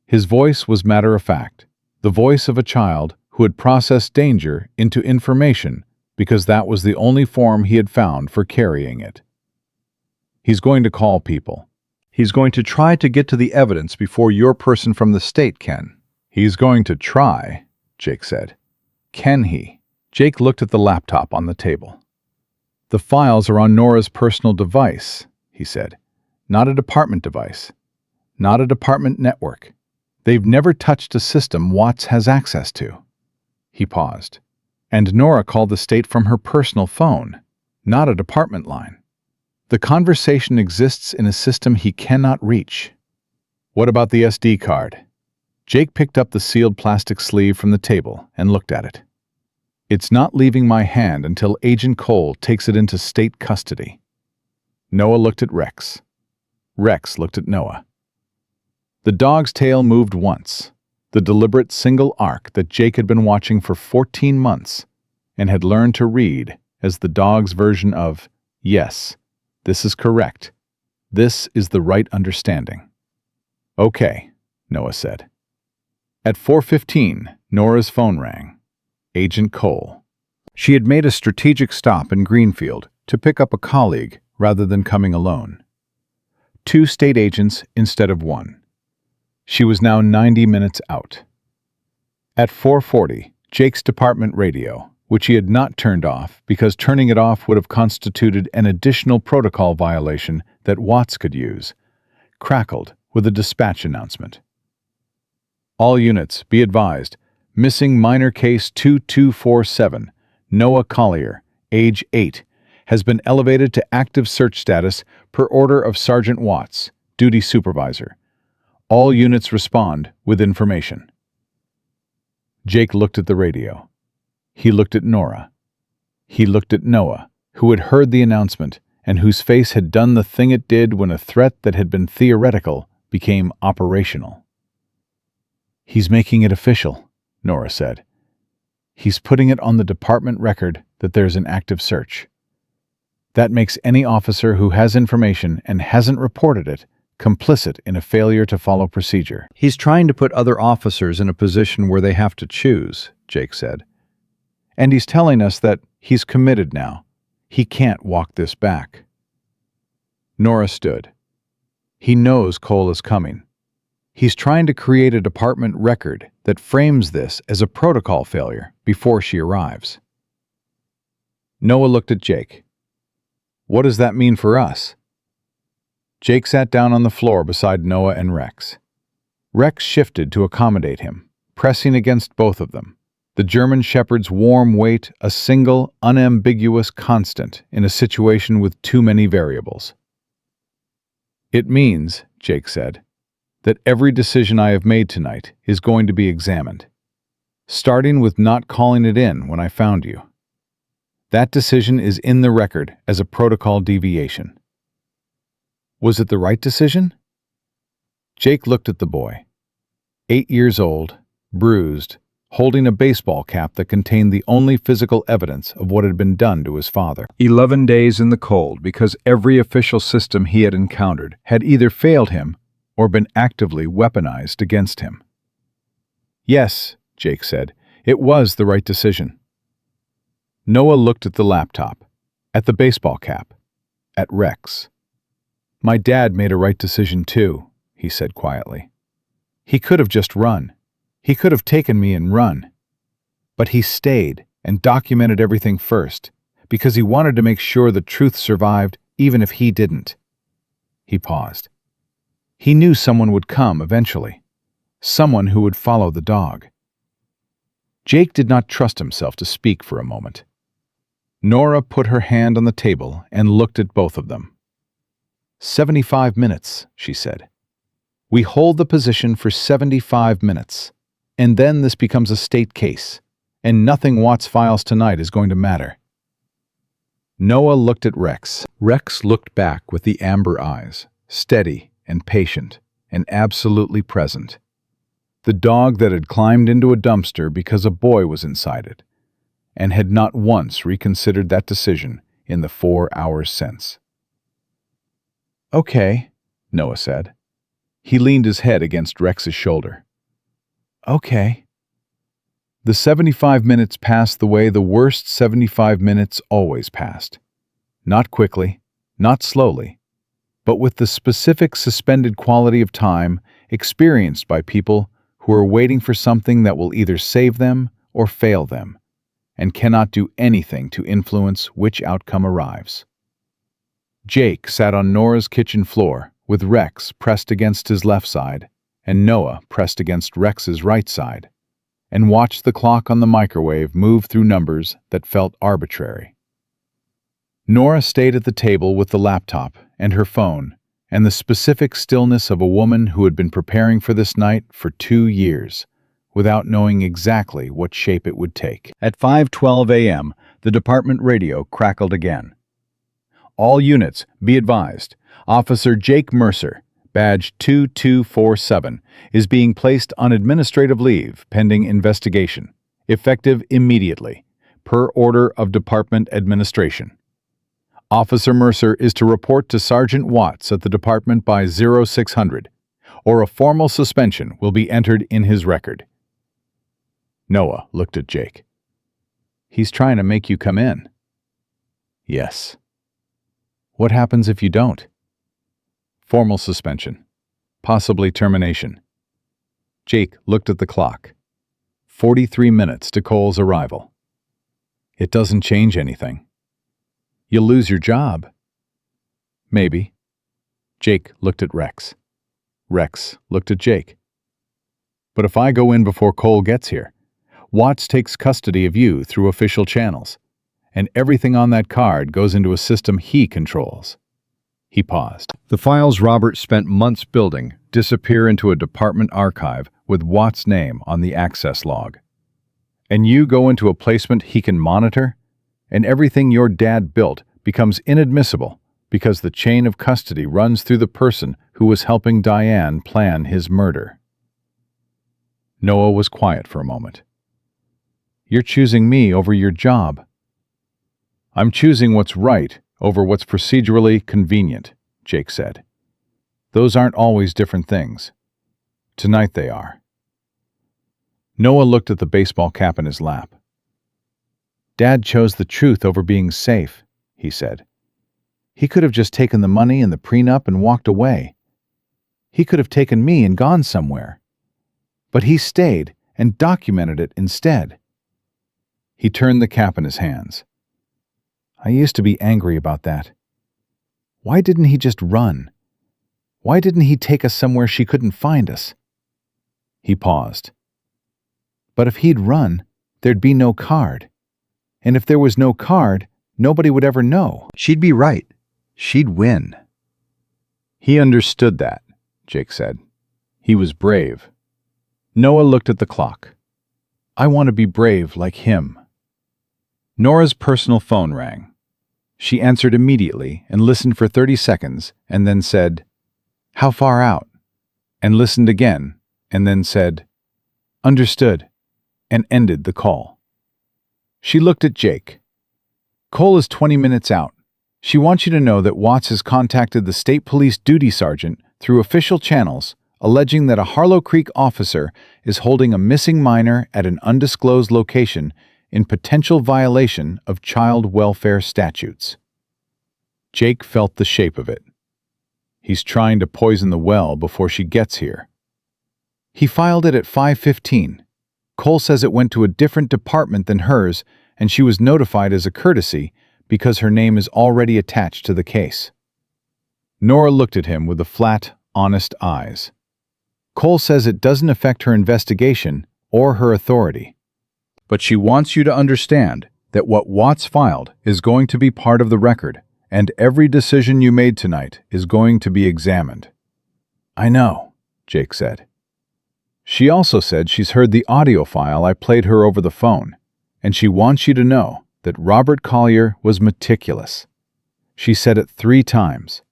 His voice was matter-of-fact, the voice of a child who had processed danger into information because that was the only form he had found for carrying it. He's going to call people. He's going to try to get to the evidence before your person from the state can. He's going to try, Jake said. Can he? Jake looked at the laptop on the table. The files are on Nora's personal device, he said. Not a department device. Not a department network. They've never touched a system Watts has access to. He paused. And Nora called the state from her personal phone, not a department line. The conversation exists in a system he cannot reach. What about the SD card? Jake picked up the sealed plastic sleeve from the table and looked at it. It's not leaving my hand until Agent Cole takes it into state custody. Noah looked at Rex. Rex looked at Noah. The dog's tail moved once, the deliberate single arc that Jake had been watching for 14 months and had learned to read as the dog's version of, yes, this is correct. This is the right understanding. Okay, Noah said. At 4:15, Nora's phone rang. Agent Cole. She had made a strategic stop in Greenfield to pick up a colleague rather than coming alone. 2 state agents instead of 1. She was now 90 minutes out. At 4:40, Jake's department radio, which he had not turned off because turning it off would have constituted an additional protocol violation that Watts could use, crackled with a dispatch announcement. All units, be advised, missing minor case 2247, Noah Collier, age 8, has been elevated to active search status per order of Sergeant Watts, duty supervisor. All units respond with information. Jake looked at the radio. He looked at Nora. He looked at Noah, who had heard the announcement and whose face had done the thing it did when a threat that had been theoretical became operational. He's making it official, Nora said. He's putting it on the department record that there's an active search. That makes any officer who has information and hasn't reported it complicit in a failure to follow procedure. He's trying to put other officers in a position where they have to choose, Jake said. And he's telling us that he's committed now. He can't walk this back. Nora stood. He knows Cole is coming. He's trying to create a department record that frames this as a protocol failure before she arrives. Noah looked at Jake. What does that mean for us? Jake sat down on the floor beside Noah and Rex. Rex shifted to accommodate him, pressing against both of them. The German Shepherd's warm weight, a single, unambiguous constant in a situation with too many variables. It means, Jake said, that every decision I have made tonight is going to be examined, starting with not calling it in when I found you. That decision is in the record as a protocol deviation. Was it the right decision? Jake looked at the boy. 8 years old, bruised, holding a baseball cap that contained the only physical evidence of what had been done to his father. 11 days in the cold because every official system he had encountered had either failed him or been actively weaponized against him. Yes, Jake said, it was the right decision. Noah looked at the laptop, at the baseball cap, at Rex. My dad made a right decision too, he said quietly. He could have just run. He could have taken me and run. But he stayed and documented everything first, because he wanted to make sure the truth survived even if he didn't. He paused. He knew someone would come eventually, someone who would follow the dog. Jake did not trust himself to speak for a moment. Nora put her hand on the table and looked at both of them. 75 minutes, she said. We hold the position for 75 minutes, and then this becomes a state case, and nothing Watts files tonight is going to matter. Noah looked at Rex. Rex looked back with the amber eyes, steady and patient and absolutely present. The dog that had climbed into a dumpster because a boy was inside it, and had not once reconsidered that decision in the 4 hours since. Okay, Noah said. He leaned his head against Rex's shoulder. Okay. The 75 minutes passed the way the worst 75 minutes always passed. Not quickly, not slowly, but with the specific suspended quality of time experienced by people who are waiting for something that will either save them or fail them, and cannot do anything to influence which outcome arrives. Jake sat on Nora's kitchen floor with Rex pressed against his left side and Noah pressed against Rex's right side, and watched the clock on the microwave move through numbers that felt arbitrary. Nora stayed at the table with the laptop and her phone and the specific stillness of a woman who had been preparing for this night for 2 years, without knowing exactly what shape it would take. At 5:12 a.m., the department radio crackled again. All units, be advised, Officer Jake Mercer, badge 2247, is being placed on administrative leave pending investigation, effective immediately, per order of Department Administration. Officer Mercer is to report to Sergeant Watts at the department by 0600, or a formal suspension will be entered in his record. Noah looked at Jake. He's trying to make you come in. Yes. What happens if you don't? Formal suspension. Possibly termination. Jake looked at the clock. 43 minutes to Cole's arrival. It doesn't change anything. You'll lose your job. Maybe. Jake looked at Rex. Rex looked at Jake. But if I go in before Cole gets here, Watts takes custody of you through official channels, and everything on that card goes into a system he controls. He paused. The files Robert spent months building disappear into a department archive with Watts' name on the access log. And you go into a placement he can monitor, and everything your dad built becomes inadmissible because the chain of custody runs through the person who was helping Diane plan his murder. Noah was quiet for a moment. You're choosing me over your job. I'm choosing what's right over what's procedurally convenient, Jake said. Those aren't always different things. Tonight they are. Noah looked at the baseball cap in his lap. Dad chose the truth over being safe, he said. He could have just taken the money and the prenup and walked away. He could have taken me and gone somewhere. But he stayed and documented it instead. He turned the cap in his hands. I used to be angry about that. Why didn't he just run? Why didn't he take us somewhere she couldn't find us? He paused. But if he'd run, there'd be no card. And if there was no card, nobody would ever know. She'd be right. She'd win. He understood that, Jake said. He was brave. Noah looked at the clock. I want to be brave like him. Nora's personal phone rang. She answered immediately and listened for 30 seconds and then said, How far out? And listened again and then said, Understood, and ended the call. She looked at Jake. Cole is 20 minutes out. She wants you to know that Watts has contacted the state police duty sergeant through official channels, alleging that a Harlow Creek officer is holding a missing minor at an undisclosed location in potential violation of child welfare statutes. Jake felt the shape of it. He's trying to poison the well before she gets here. He filed it at 5:15. Cole says it went to a different department than hers, and she was notified as a courtesy because her name is already attached to the case. Nora looked at him with the flat, honest eyes. Cole says it doesn't affect her investigation or her authority. But she wants you to understand that what Watts filed is going to be part of the record, and every decision you made tonight is going to be examined. I know, Jake said. She also said she's heard the audio file I played her over the phone, and she wants you to know that Robert Collier was meticulous. She said it 3 times.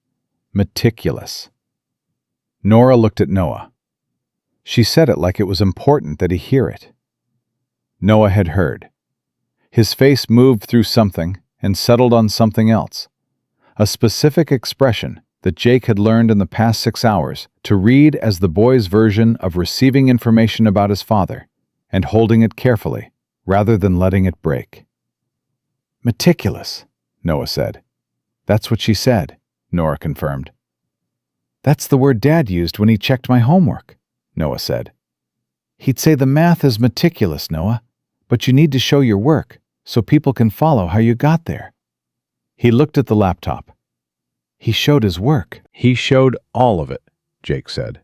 Meticulous. Nora looked at Noah. She said it like it was important that he hear it. Noah had heard. His face moved through something and settled on something else, a specific expression that Jake had learned in the past 6 hours to read as the boy's version of receiving information about his father and holding it carefully rather than letting it break. Meticulous, Noah said. That's what she said, Nora confirmed. That's the word Dad used when he checked my homework, Noah said. He'd say the math is meticulous, Noah, but you need to show your work so people can follow how you got there. He looked at the laptop. He showed his work. He showed all of it, Jake said.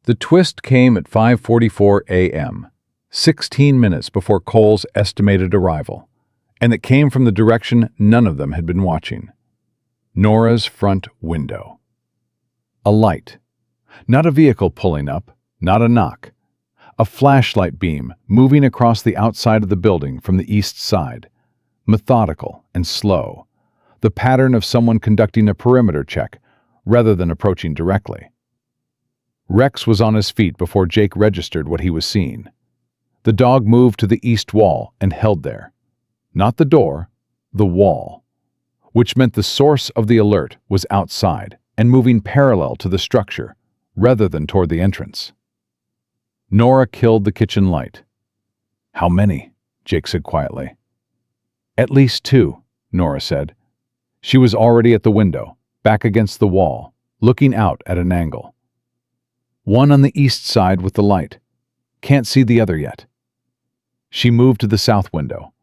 The twist came at 5:44 a.m., 16 minutes before Cole's estimated arrival, and it came from the direction none of them had been watching. Nora's front window. A light. Not a vehicle pulling up, not a knock. A flashlight beam moving across the outside of the building from the east side. Methodical and slow. The pattern of someone conducting a perimeter check, rather than approaching directly. Rex was on his feet before Jake registered what he was seeing. The dog moved to the east wall and held there. Not the door, the wall. Which meant the source of the alert was outside and moving parallel to the structure, rather than toward the entrance. Nora killed the kitchen light. "How many?" Jake said quietly. "At least 2, Nora said. She was already at the window, back against the wall, looking out at an angle. One on the east side with the light. Can't see the other yet." She moved to the south window.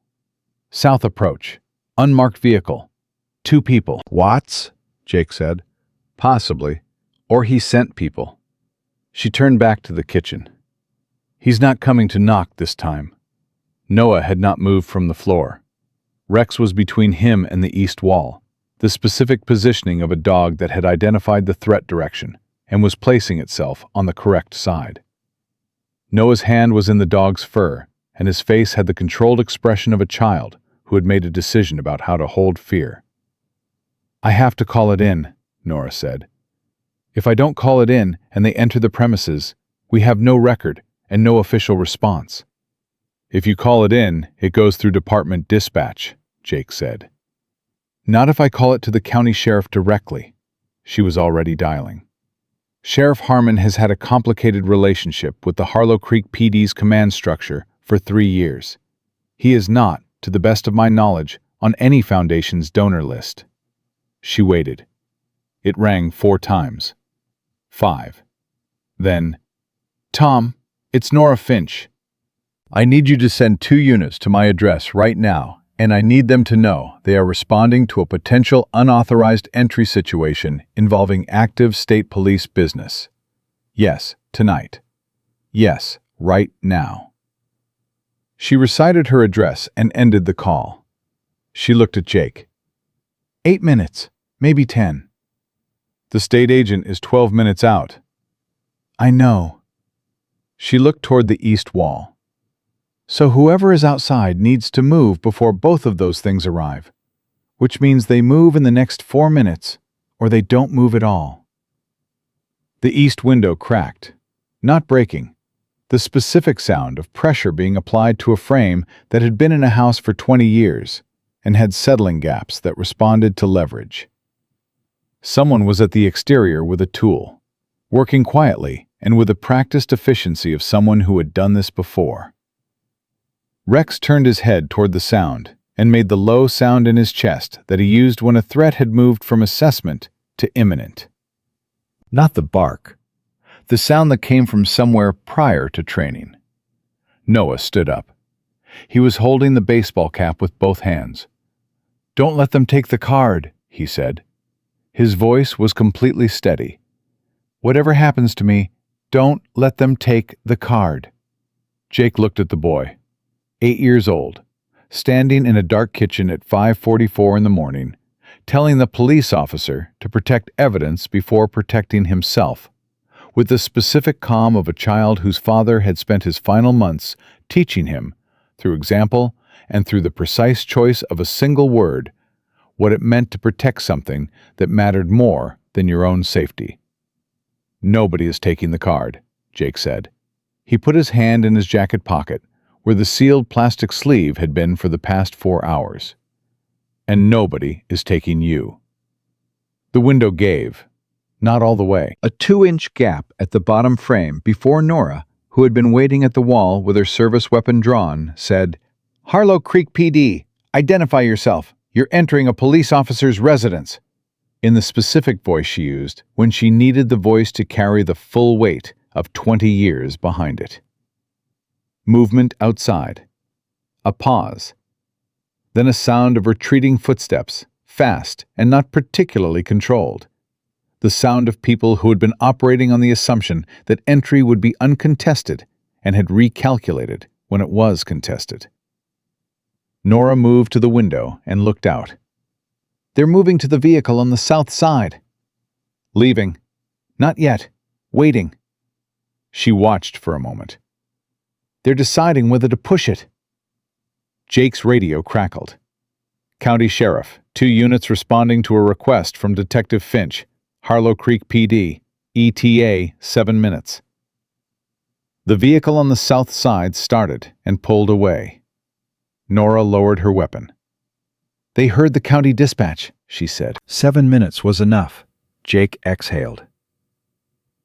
"South approach. Unmarked vehicle. 2 people." "Watts?" Jake said. "Possibly. Or he sent people." She turned back to the kitchen. "He's not coming to knock this time." Noah had not moved from the floor. Rex was between him and the east wall, the specific positioning of a dog that had identified the threat direction and was placing itself on the correct side. Noah's hand was in the dog's fur, and his face had the controlled expression of a child who had made a decision about how to hold fear. "I have to call it in," Nora said. "If I don't call it in and they enter the premises, we have no record and no official response." "If you call it in, it goes through department dispatch," Jake said. "Not if I call it to the county sheriff directly." She was already dialing. "Sheriff Harmon has had a complicated relationship with the Harlow Creek PD's command structure for 3 years. He is not, to the best of my knowledge, on any foundation's donor list." She waited. It rang 4 times. 5. Then, "Tom, it's Nora Finch. I need you to send 2 units to my address right now, and I need them to know they are responding to a potential unauthorized entry situation involving active state police business. Yes, tonight. Yes, right now." She recited her address and ended the call. She looked at Jake. 8 minutes, maybe 10. "The state agent is 12 minutes out." "I know." She looked toward the east wall. "So whoever is outside needs to move before both of those things arrive, which means they move in the next 4 minutes, or they don't move at all." The east window cracked, not breaking, the specific sound of pressure being applied to a frame that had been in a house for 20 years and had settling gaps that responded to leverage. Someone was at the exterior with a tool, working quietly and with the practiced efficiency of someone who had done this before. Rex turned his head toward the sound and made the low sound in his chest that he used when a threat had moved from assessment to imminent. Not the bark, the sound that came from somewhere prior to training. Noah stood up. He was holding the baseball cap with both hands. "Don't let them take the card," he said. His voice was completely steady. "Whatever happens to me, don't let them take the card." Jake looked at the boy, 8 years old, standing in a dark kitchen at 5:44 in the morning, telling the police officer to protect evidence before protecting himself, with the specific calm of a child whose father had spent his final months teaching him, through example and through the precise choice of a single word, what it meant to protect something that mattered more than your own safety. "Nobody is taking the card," Jake said. He put his hand in his jacket pocket, where the sealed plastic sleeve had been for the past 4 hours. "And nobody is taking you." The window gave, not all the way. A 2-inch gap at the bottom frame before Nora, who had been waiting at the wall with her service weapon drawn, said, "Harlow Creek PD, identify yourself. You're entering a police officer's residence," in the specific voice she used when she needed the voice to carry the full weight of 20 years behind it. Movement outside. A pause. Then a sound of retreating footsteps, fast and not particularly controlled. the sound of people who had been operating on the assumption that entry would be uncontested and had recalculated when it was contested. Nora moved to the window and looked out. "They're moving to the vehicle on the south side." "Leaving." "Not yet. Waiting." She watched for a moment. "They're deciding whether to push it." Jake's radio crackled. "County Sheriff, 2 units responding to a request from Detective Finch, Harlow Creek PD, ETA 7 minutes. The vehicle on the south side started and pulled away. Nora lowered her weapon. "They heard the county dispatch," she said. 7 minutes was enough. Jake exhaled.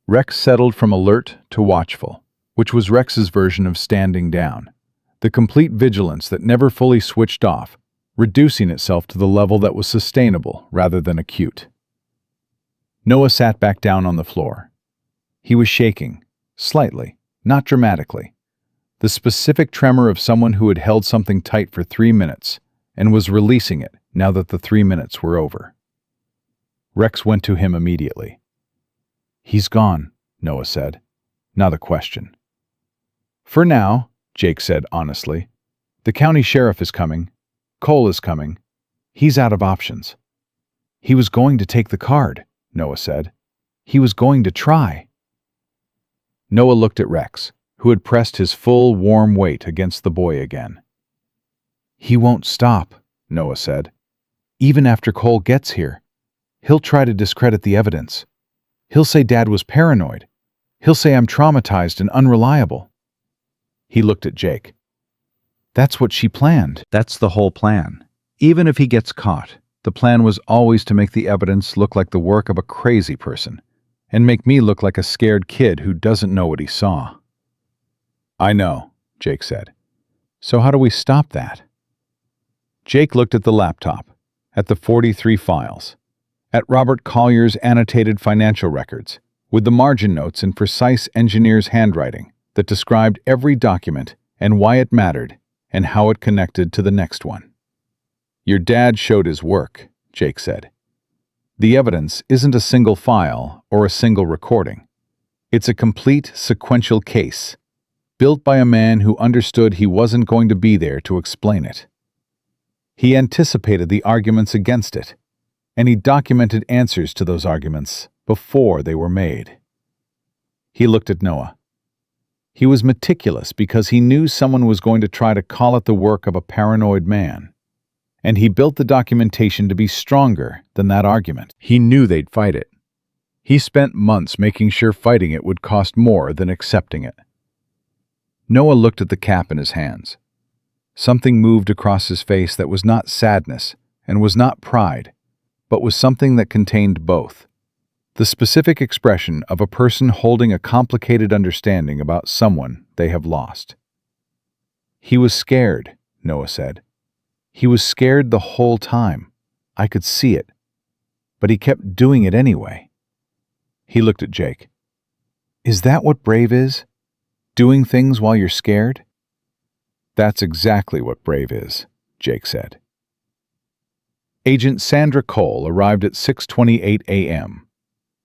Rex settled from alert to watchful, which was Rex's version of standing down, the complete vigilance that never fully switched off, reducing itself to the level that was sustainable rather than acute. Noah sat back down on the floor. He was shaking, slightly, not dramatically, the specific tremor of someone who had held something tight for 3 minutes and was releasing it now that the 3 minutes were over. Rex went to him immediately. "He's gone," Noah said. "Not a question." "For now," Jake said honestly. "The county sheriff is coming. Cole is coming. He's out of options." "He was going to take the card," Noah said. "He was going to try." Noah looked at Rex, who had pressed his full, warm weight against the boy again. "He won't stop," Noah said. "Even after Cole gets here. He'll try to discredit the evidence. He'll say Dad was paranoid. He'll say I'm traumatized and unreliable." He looked at Jake. "That's what she planned." That's the whole plan. Even if he gets caught, the plan was always to make the evidence look like the work of a crazy person, and make me look like a scared kid who doesn't know what he saw. "I know," Jake said. "So how do we stop that?" Jake looked at the laptop, at the 43 files, at Robert Collier's annotated financial records, with the margin notes in precise engineer's handwriting that described every document and why it mattered and how it connected to the next one. "Your dad showed his work," Jake said. "The evidence isn't a single file or a single recording. It's a complete sequential case, built by a man who understood he wasn't going to be there to explain it. He anticipated the arguments against it, and he documented answers to those arguments before they were made." He looked at Noah. He was meticulous because he knew someone was going to try to call it the work of a paranoid man, and he built the documentation to be stronger than that argument. He knew they'd fight it. He spent months making sure fighting it would cost more than accepting it. Noah looked at the cap in his hands. Something moved across his face that was not sadness and was not pride, but was something that contained both. The specific expression of a person holding a complicated understanding about someone they have lost. "He was scared," Noah said. "He was scared the whole time. I could see it. But he kept doing it anyway." He looked at Jake. "Is that what brave is? Doing things while you're scared?" "That's exactly what brave is," Jake said. Agent Sandra Cole arrived at 6:28 a.m.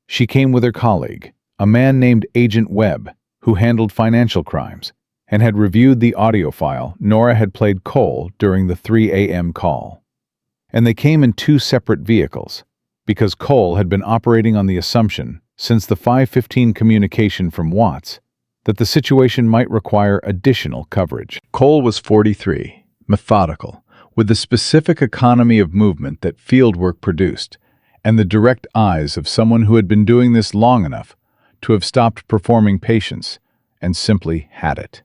She came with her colleague, a man named Agent Webb, who handled financial crimes, and had reviewed the audio file Nora had played Cole during the 3 a.m. call. And they came in 2 separate vehicles, because Cole had been operating on the assumption, since the 5:15 communication from Watts, that the situation might require additional coverage. Cole was 43, methodical, with the specific economy of movement that fieldwork produced, and the direct eyes of someone who had been doing this long enough to have stopped performing patience and simply had it.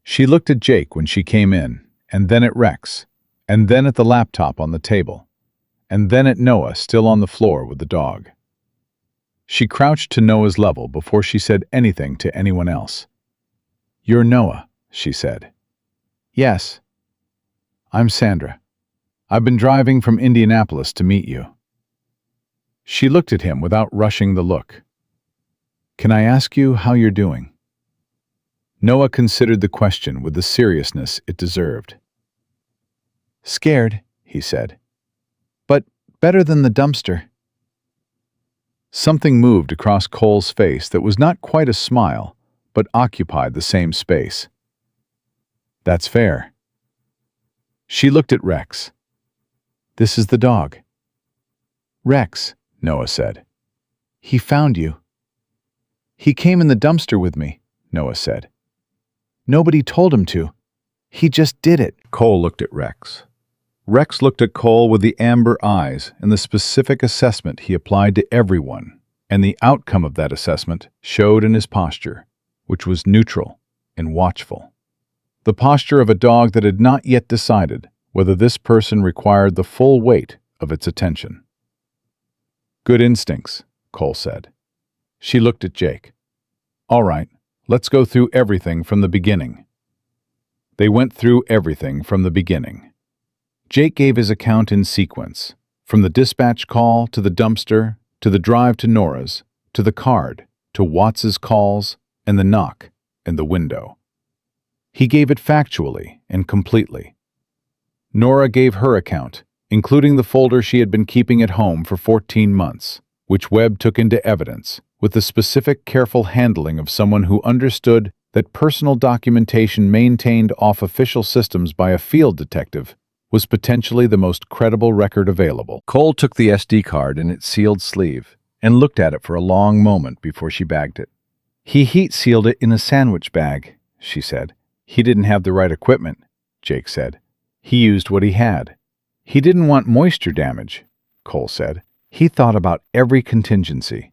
She looked at Jake when she came in, and then at Rex, and then at the laptop on the table, and then at Noah still on the floor with the dog. She crouched to Noah's level before she said anything to anyone else. "You're Noah," she said. "Yes. I'm Sandra. I've been driving from Indianapolis to meet you." She looked at him without rushing the look. "Can I ask you how you're doing?" Noah considered the question with the seriousness it deserved. "Scared," he said. "But better than the dumpster." Something moved across Cole's face that was not quite a smile, but occupied the same space. "That's fair." She looked at Rex. "This is the dog." "Rex," Noah said. "He found you." "He came in the dumpster with me," Noah said. "Nobody told him to. He just did it." Cole looked at Rex. Rex looked at Cole with the amber eyes and the specific assessment he applied to everyone, and the outcome of that assessment showed in his posture, which was neutral and watchful. The posture of a dog that had not yet decided whether this person required the full weight of its attention. "Good instincts," Cole said. She looked at Jake. "All right, let's go through everything from the beginning." They went through everything from the beginning. Jake gave his account in sequence, from the dispatch call to the dumpster, to the drive to Nora's, to the card, to Watts's calls, and the knock, and the window. He gave it factually and completely. Nora gave her account, including the folder she had been keeping at home for 14 months, which Webb took into evidence, with the specific, careful handling of someone who understood that personal documentation maintained off official systems by a field detective was potentially the most credible record available. Cole took the SD card in its sealed sleeve and looked at it for a long moment before she bagged it. "He heat-sealed it in a sandwich bag," she said. "He didn't have the right equipment," Jake said. "He used what he had." "He didn't want moisture damage," Cole said. "He thought about every contingency."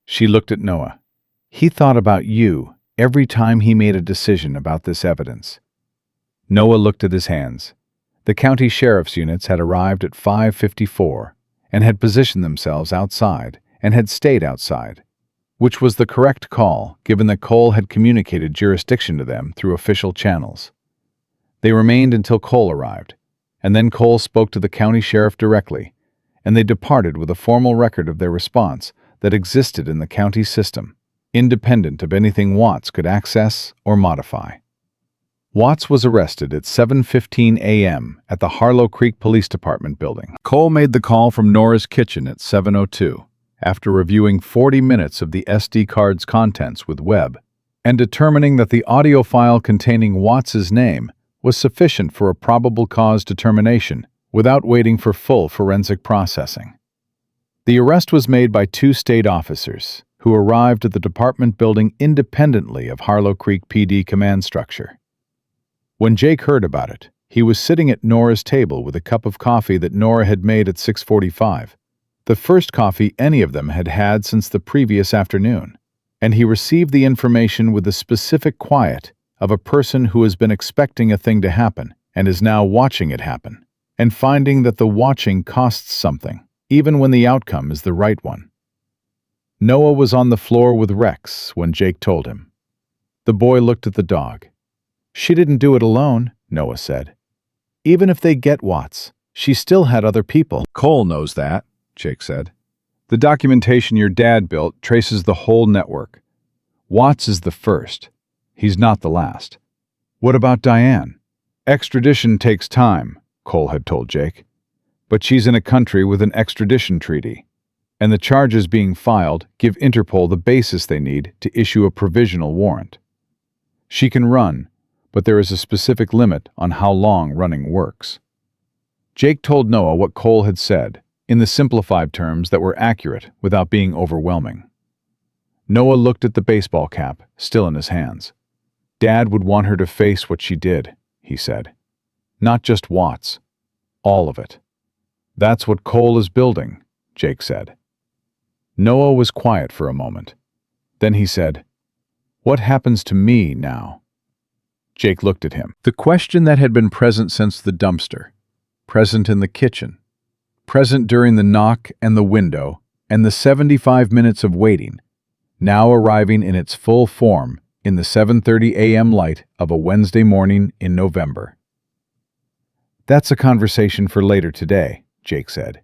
She looked at Noah. "He thought about you every time he made a decision about this evidence." Noah looked at his hands. The county sheriff's units had arrived at 5:54 and had positioned themselves outside and had stayed outside, which was the correct call given that Cole had communicated jurisdiction to them through official channels. They remained until Cole arrived, and then Cole spoke to the county sheriff directly, and they departed with a formal record of their response that existed in the county system, independent of anything Watts could access or modify. Watts was arrested at 7:15 a.m. at the Harlow Creek Police Department building. Cole made the call from Nora's kitchen at 7:02, after reviewing 40 minutes of the SD card's contents with Webb, and determining that the audio file containing Watts's name was sufficient for a probable cause determination without waiting for full forensic processing. The arrest was made by 2 state officers who arrived at the department building independently of Harlow Creek PD command structure. When Jake heard about it, he was sitting at Nora's table with a cup of coffee that Nora had made at 6:45, the first coffee any of them had had since the previous afternoon, and he received the information with the specific quiet of a person who has been expecting a thing to happen and is now watching it happen, and finding that the watching costs something, even when the outcome is the right one. Noah was on the floor with Rex when Jake told him. The boy looked at the dog. "She didn't do it alone," Noah said. "Even if they get Watts, she still had other people." "Cole knows that," Jake said. "The documentation your dad built traces the whole network. Watts is the first. He's not the last." "What about Diane?" "Extradition takes time," Cole had told Jake. "But she's in a country with an extradition treaty, and the charges being filed give Interpol the basis they need to issue a provisional warrant. She can run, but there is a specific limit on how long running works." Jake told Noah what Cole had said, in the simplified terms that were accurate without being overwhelming. Noah looked at the baseball cap, still in his hands. "Dad would want her to face what she did," he said. "Not just Watts. All of it." "That's what Cole is building," Jake said. Noah was quiet for a moment. Then he said, "What happens to me now?" Jake looked at him. The question that had been present since the dumpster, present in the kitchen, present during the knock and the window, and the 75 minutes of waiting, now arriving in its full form in the 7:30 a.m. light of a Wednesday morning in November. "That's a conversation for later today," Jake said.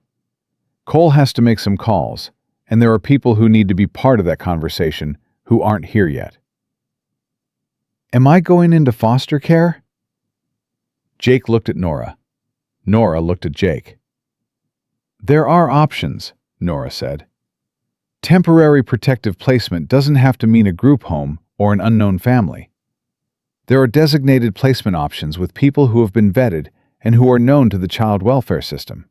"Cole has to make some calls, and there are people who need to be part of that conversation who aren't here yet." "Am I going into foster care?" Jake looked at Nora. Nora looked at Jake. "There are options," Nora said. Temporary protective placement doesn't have to mean a group home or an unknown family. There are designated placement options with people who have been vetted and who are known to the child welfare system.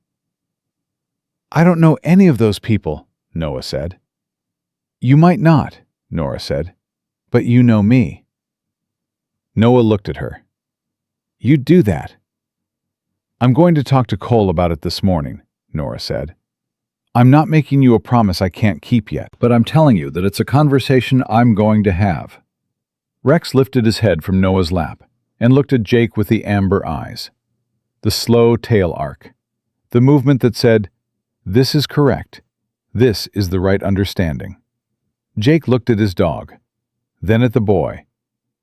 I don't know any of those people, Noah said. You might not, Nora said, but you know me. Noah looked at her. You'd do that. I'm going to talk to Cole about it this morning, Nora said. I'm not making you a promise I can't keep yet, but I'm telling you that it's a conversation I'm going to have. Rex lifted his head from Noah's lap and looked at Jake with the amber eyes. The slow tail arc. The movement that said, "This is correct. This is the right understanding." Jake looked at his dog, then at the boy,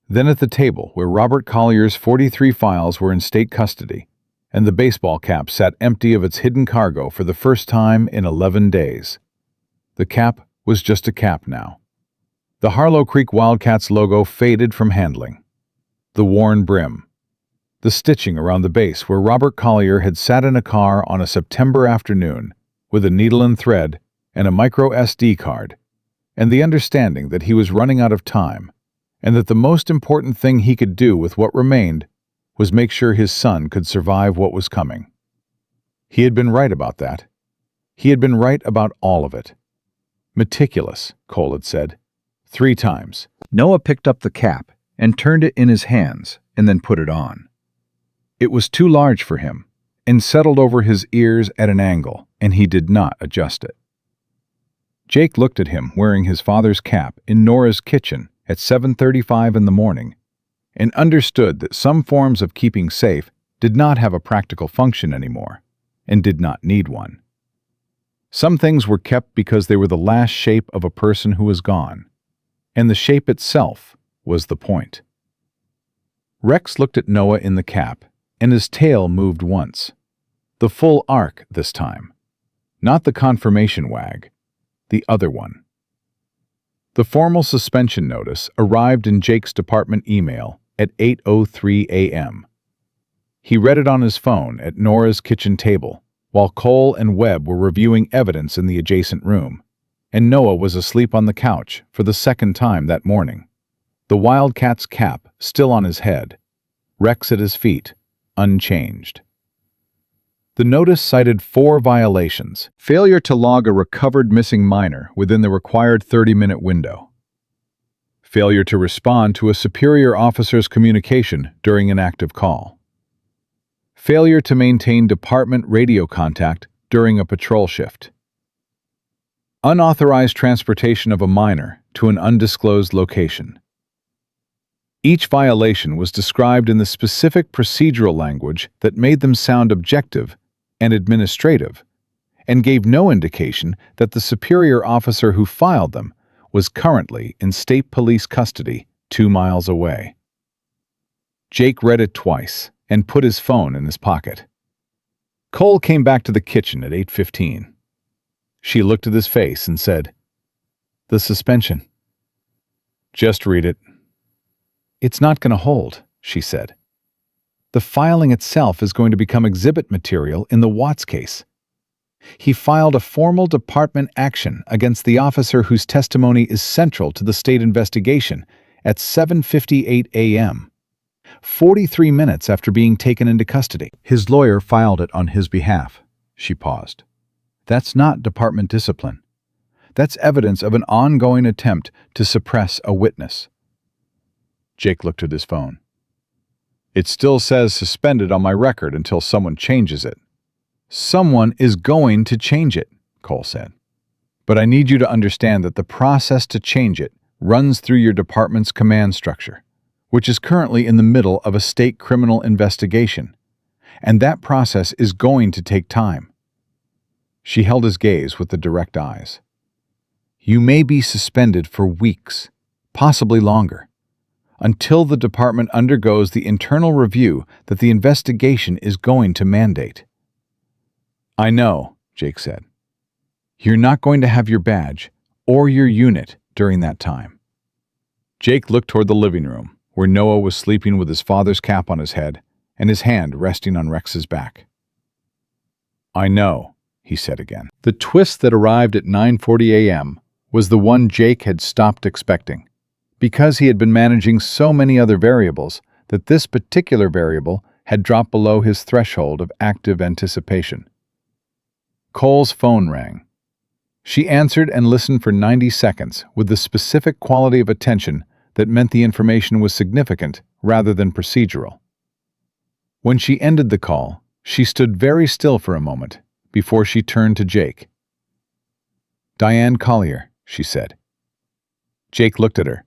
then at the table where Robert Collier's 43 files were in state custody, and the baseball cap sat empty of its hidden cargo for the first time in 11 days. The cap was just a cap now. The Harlow Creek Wildcats logo faded from handling. The worn brim. The stitching around the base where Robert Collier had sat in a car on a September afternoon with a needle and thread and a micro SD card, and the understanding that he was running out of time, and that the most important thing he could do with what remained was make sure his son could survive what was coming. He had been right about that. He had been right about all of it. Meticulous, Cole had said, 3 times. Noah picked up the cap and turned it in his hands and then put it on. It was too large for him and settled over his ears at an angle, and he did not adjust it. Jake looked at him wearing his father's cap in Nora's kitchen at 7:35 in the morning and understood that some forms of keeping safe did not have a practical function anymore and did not need one. Some things were kept because they were the last shape of a person who was gone, and the shape itself was the point. Rex looked at Noah in the cap, and his tail moved once. The full arc this time. Not the confirmation wag, the other one. The formal suspension notice arrived in Jake's department email at 8:03 a.m. He read it on his phone at Nora's kitchen table, while Cole and Webb were reviewing evidence in the adjacent room, and Noah was asleep on the couch for the second time that morning. The Wildcat's cap still on his head, Rex at his feet, unchanged. The notice cited 4 violations: failure to log a recovered missing minor within the required 30-minute window, failure to respond to a superior officer's communication during an active call, failure to maintain department radio contact during a patrol shift, unauthorized transportation of a minor to an undisclosed location. Each violation was described in the specific procedural language that made them sound objective and administrative, and gave no indication that the superior officer who filed them was currently in state police custody 2 miles away. Jake read it twice and put his phone in his pocket. Cole came back to the kitchen at 8:15. She looked at his face and said, "The suspension." "Just read it." "It's not going to hold," she said. "The filing itself is going to become exhibit material in the Watts case. He filed a formal department action against the officer whose testimony is central to the state investigation at 7:58 a.m., 43 minutes after being taken into custody. His lawyer filed it on his behalf." She paused. "That's not department discipline. That's evidence of an ongoing attempt to suppress a witness." Jake looked at his phone. "It still says suspended on my record until someone changes it." "Someone is going to change it," Cole said. "But I need you to understand that the process to change it runs through your department's command structure, which is currently in the middle of a state criminal investigation, and that process is going to take time." She held his gaze with the direct eyes. "You may be suspended for weeks, possibly longer, until the department undergoes the internal review that the investigation is going to mandate." "I know," Jake said. "You're not going to have your badge or your unit during that time." Jake looked toward the living room, where Noah was sleeping with his father's cap on his head and his hand resting on Rex's back. "I know," he said again. The twist that arrived at 9:40 a.m. was the one Jake had stopped expecting, because he had been managing so many other variables that this particular variable had dropped below his threshold of active anticipation. Cole's phone rang. She answered and listened for 90 seconds with the specific quality of attention that meant the information was significant rather than procedural. When she ended the call, she stood very still for a moment before she turned to Jake. "Diane Collier," she said. Jake looked at her.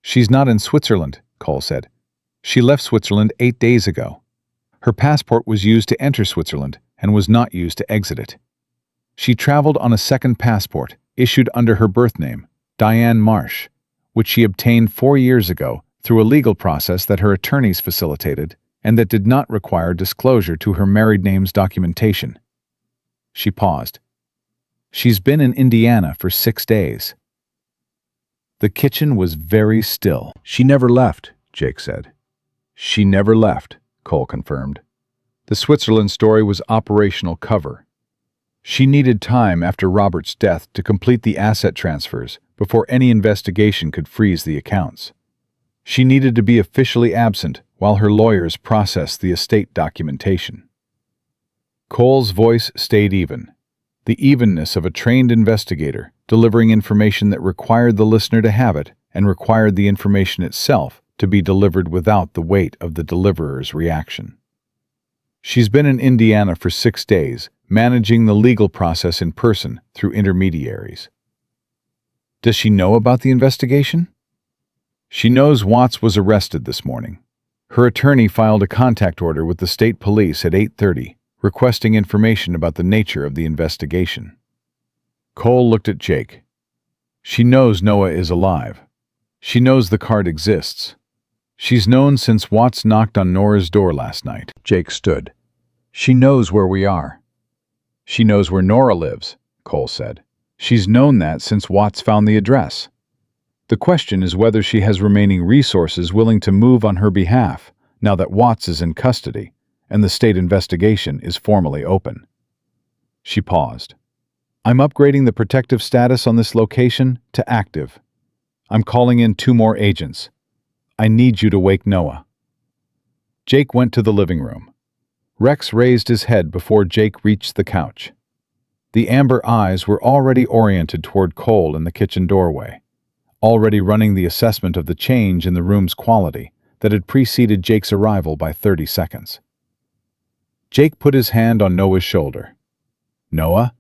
"She's not in Switzerland," Cole said. "She left Switzerland 8 days ago. Her passport was used to enter Switzerland and was not used to exit it. She traveled on a second passport, issued under her birth name, Diane Marsh, which she obtained 4 years ago through a legal process that her attorneys facilitated and that did not require disclosure to her married name's documentation." She paused. "She's been in Indiana for 6 days." The kitchen was very still. "She never left," Jake said. "She never left," Cole confirmed. "The Switzerland story was operational cover. She needed time after Robert's death to complete the asset transfers before any investigation could freeze the accounts. She needed to be officially absent while her lawyers processed the estate documentation." Cole's voice stayed even, the evenness of a trained investigator delivering information that required the listener to have it and required the information itself to be delivered without the weight of the deliverer's reaction. "She's been in Indiana for 6 days, managing the legal process in person through intermediaries." "Does she know about the investigation?" "She knows Watts was arrested this morning. Her attorney filed a contact order with the state police at 8:30, requesting information about the nature of the investigation." Cole looked at Jake. "She knows Noah is alive. She knows the card exists. She's known since Watts knocked on Nora's door last night." Jake stood. "She knows where we are." "She knows where Nora lives," Cole said. "She's known that since Watts found the address. The question is whether she has remaining resources willing to move on her behalf now that Watts is in custody and the state investigation is formally open." She paused. "I'm upgrading the protective status on this location to active. I'm calling in 2 more agents. I need you to wake Noah." Jake went to the living room. Rex raised his head before Jake reached the couch. The amber eyes were already oriented toward Cole in the kitchen doorway, already running the assessment of the change in the room's quality that had preceded Jake's arrival by 30 seconds. Jake put his hand on Noah's shoulder. "Noah?"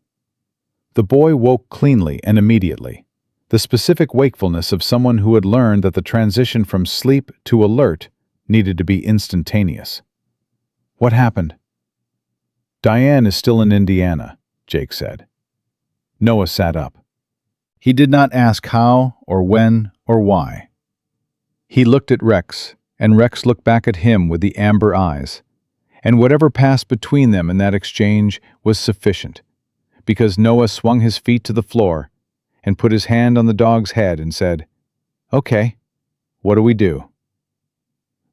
The boy woke cleanly and immediately, the specific wakefulness of someone who had learned that the transition from sleep to alert needed to be instantaneous. "What happened?" "Diane is still in Indiana," Jake said. Noah sat up. He did not ask how or when or why. He looked at Rex, and Rex looked back at him with the amber eyes, and whatever passed between them in that exchange was sufficient, because Noah swung his feet to the floor and put his hand on the dog's head and said, "Okay, what do we do?"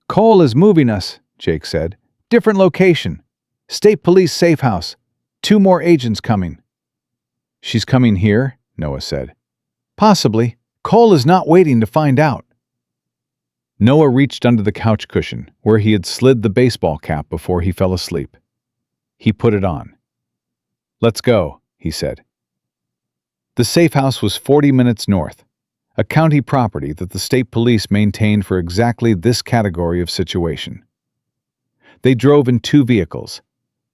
"Cole is moving us," Jake said. "Different location. State Police safe house. 2 more agents coming." "She's coming here?" Noah said. "Possibly. Cole is not waiting to find out." Noah reached under the couch cushion, where he had slid the baseball cap before he fell asleep. He put it on. "Let's go," he said. The safe house was 40 minutes north, a county property that the state police maintained for exactly this category of situation. They drove in 2 vehicles,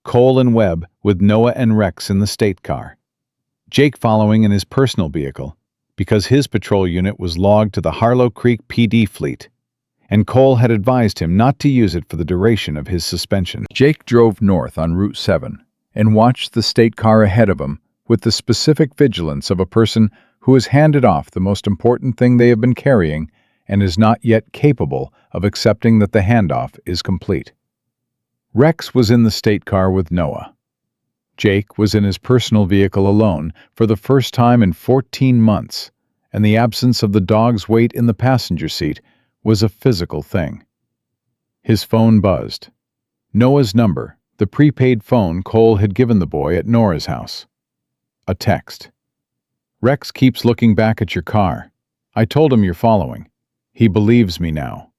Cole and Webb with Noah and Rex in the state car, Jake following in his personal vehicle because his patrol unit was logged to the Harlow Creek PD fleet, and Cole had advised him not to use it for the duration of his suspension. Jake drove north on Route 7 and watched the state car ahead of him with the specific vigilance of a person who has handed off the most important thing they have been carrying and is not yet capable of accepting that the handoff is complete. Rex was in the state car with Noah. Jake was in his personal vehicle alone for the first time in 14 months, and the absence of the dog's weight in the passenger seat was a physical thing. His phone buzzed. Noah's number, the prepaid phone Cole had given the boy at Nora's house. A text. Rex keeps looking back at your car. I told him you're following. He believes me now.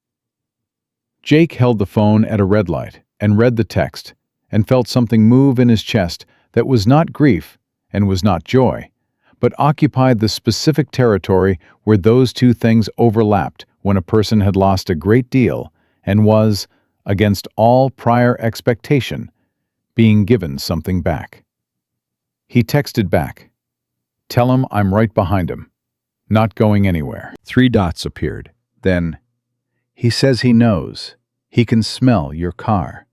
Jake held the phone at a red light and read the text and felt something move in his chest that was not grief and was not joy, but occupied the specific territory where those two things overlapped when a person had lost a great deal and was, against all prior expectation, being given something back. He texted back, "Tell him I'm right behind him. Not going anywhere." 3 dots appeared. Then, "He says he knows. He can smell your car."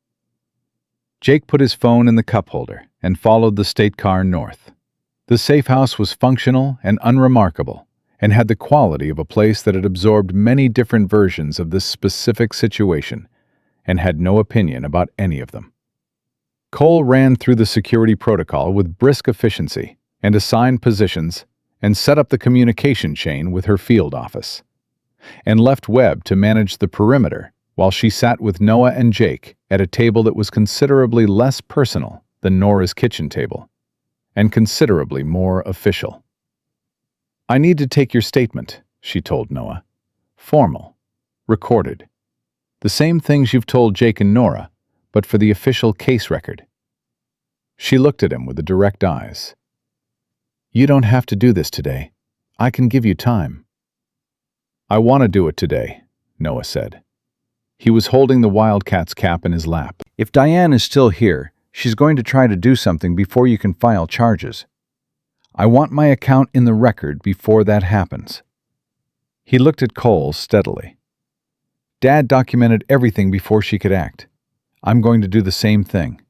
Jake put his phone in the cup holder and followed the state car north. The safe house was functional and unremarkable, and had the quality of a place that had absorbed many different versions of this specific situation and had no opinion about any of them. Cole ran through the security protocol with brisk efficiency and assigned positions and set up the communication chain with her field office, and left Webb to manage the perimeter while she sat with Noah and Jake at a table that was considerably less personal than Nora's kitchen table, and considerably more official. "I need to take your statement," she told Noah. "Formal. Recorded. The same things you've told Jake and Nora, but for the official case record." She looked at him with the direct eyes. "You don't have to do this today. I can give you time." "I want to do it today," Noah said. He was holding the Wildcats cap in his lap. "If Diane is still here, she's going to try to do something before you can file charges. I want my account in the record before that happens." He looked at Cole steadily. "Dad documented everything before she could act. I'm going to do the same thing."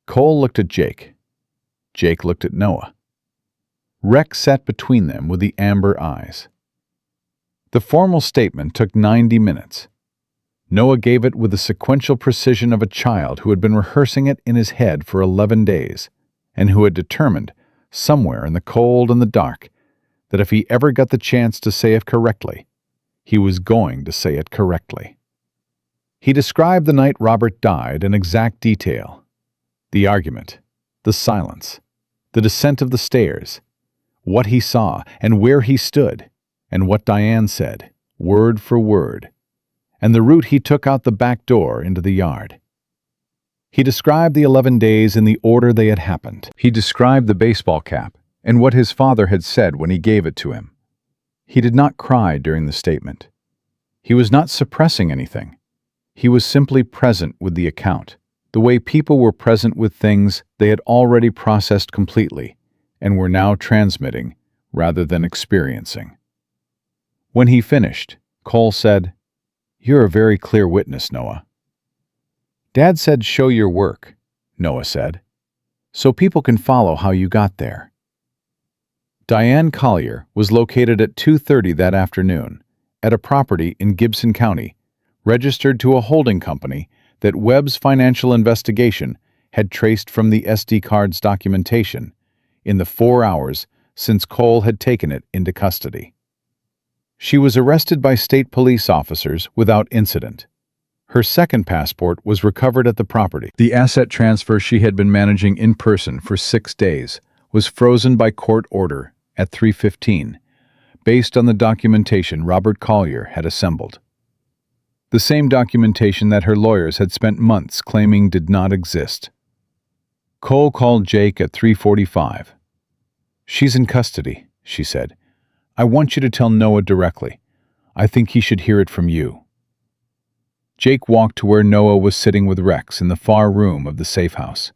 Cole looked at Jake. Jake looked at Noah. Rex sat between them with the amber eyes. The formal statement took 90 minutes. Noah gave it with the sequential precision of a child who had been rehearsing it in his head for 11 days, and who had determined, somewhere in the cold and the dark, that if he ever got the chance to say it correctly, he was going to say it correctly. He described the night Robert died in exact detail. The argument, the silence, the descent of the stairs, what he saw and where he stood, and what Diane said, word for word, and the route he took out the back door into the yard. He described the 11 days in the order they had happened. He described the baseball cap and what his father had said when he gave it to him. He did not cry during the statement. He was not suppressing anything. He was simply present with the account, the way people were present with things they had already processed completely and were now transmitting rather than experiencing. When he finished, Cole said, "You're a very clear witness, Noah." "Dad said show your work," Noah said, "so people can follow how you got there." Diane Collier was located at 2:30 that afternoon at a property in Gibson County, registered to a holding company that Webb's financial investigation had traced from the SD card's documentation in the 4 hours since Cole had taken it into custody. She was arrested by state police officers without incident. Her second passport was recovered at the property. The asset transfer she had been managing in person for 6 days was frozen by court order at 3:15, based on the documentation Robert Collier had assembled. The same documentation that her lawyers had spent months claiming did not exist. Cole called Jake at 3:45. "She's in custody," she said. "I want you to tell Noah directly. I think he should hear it from you." Jake walked to where Noah was sitting with Rex in the far room of the safe house,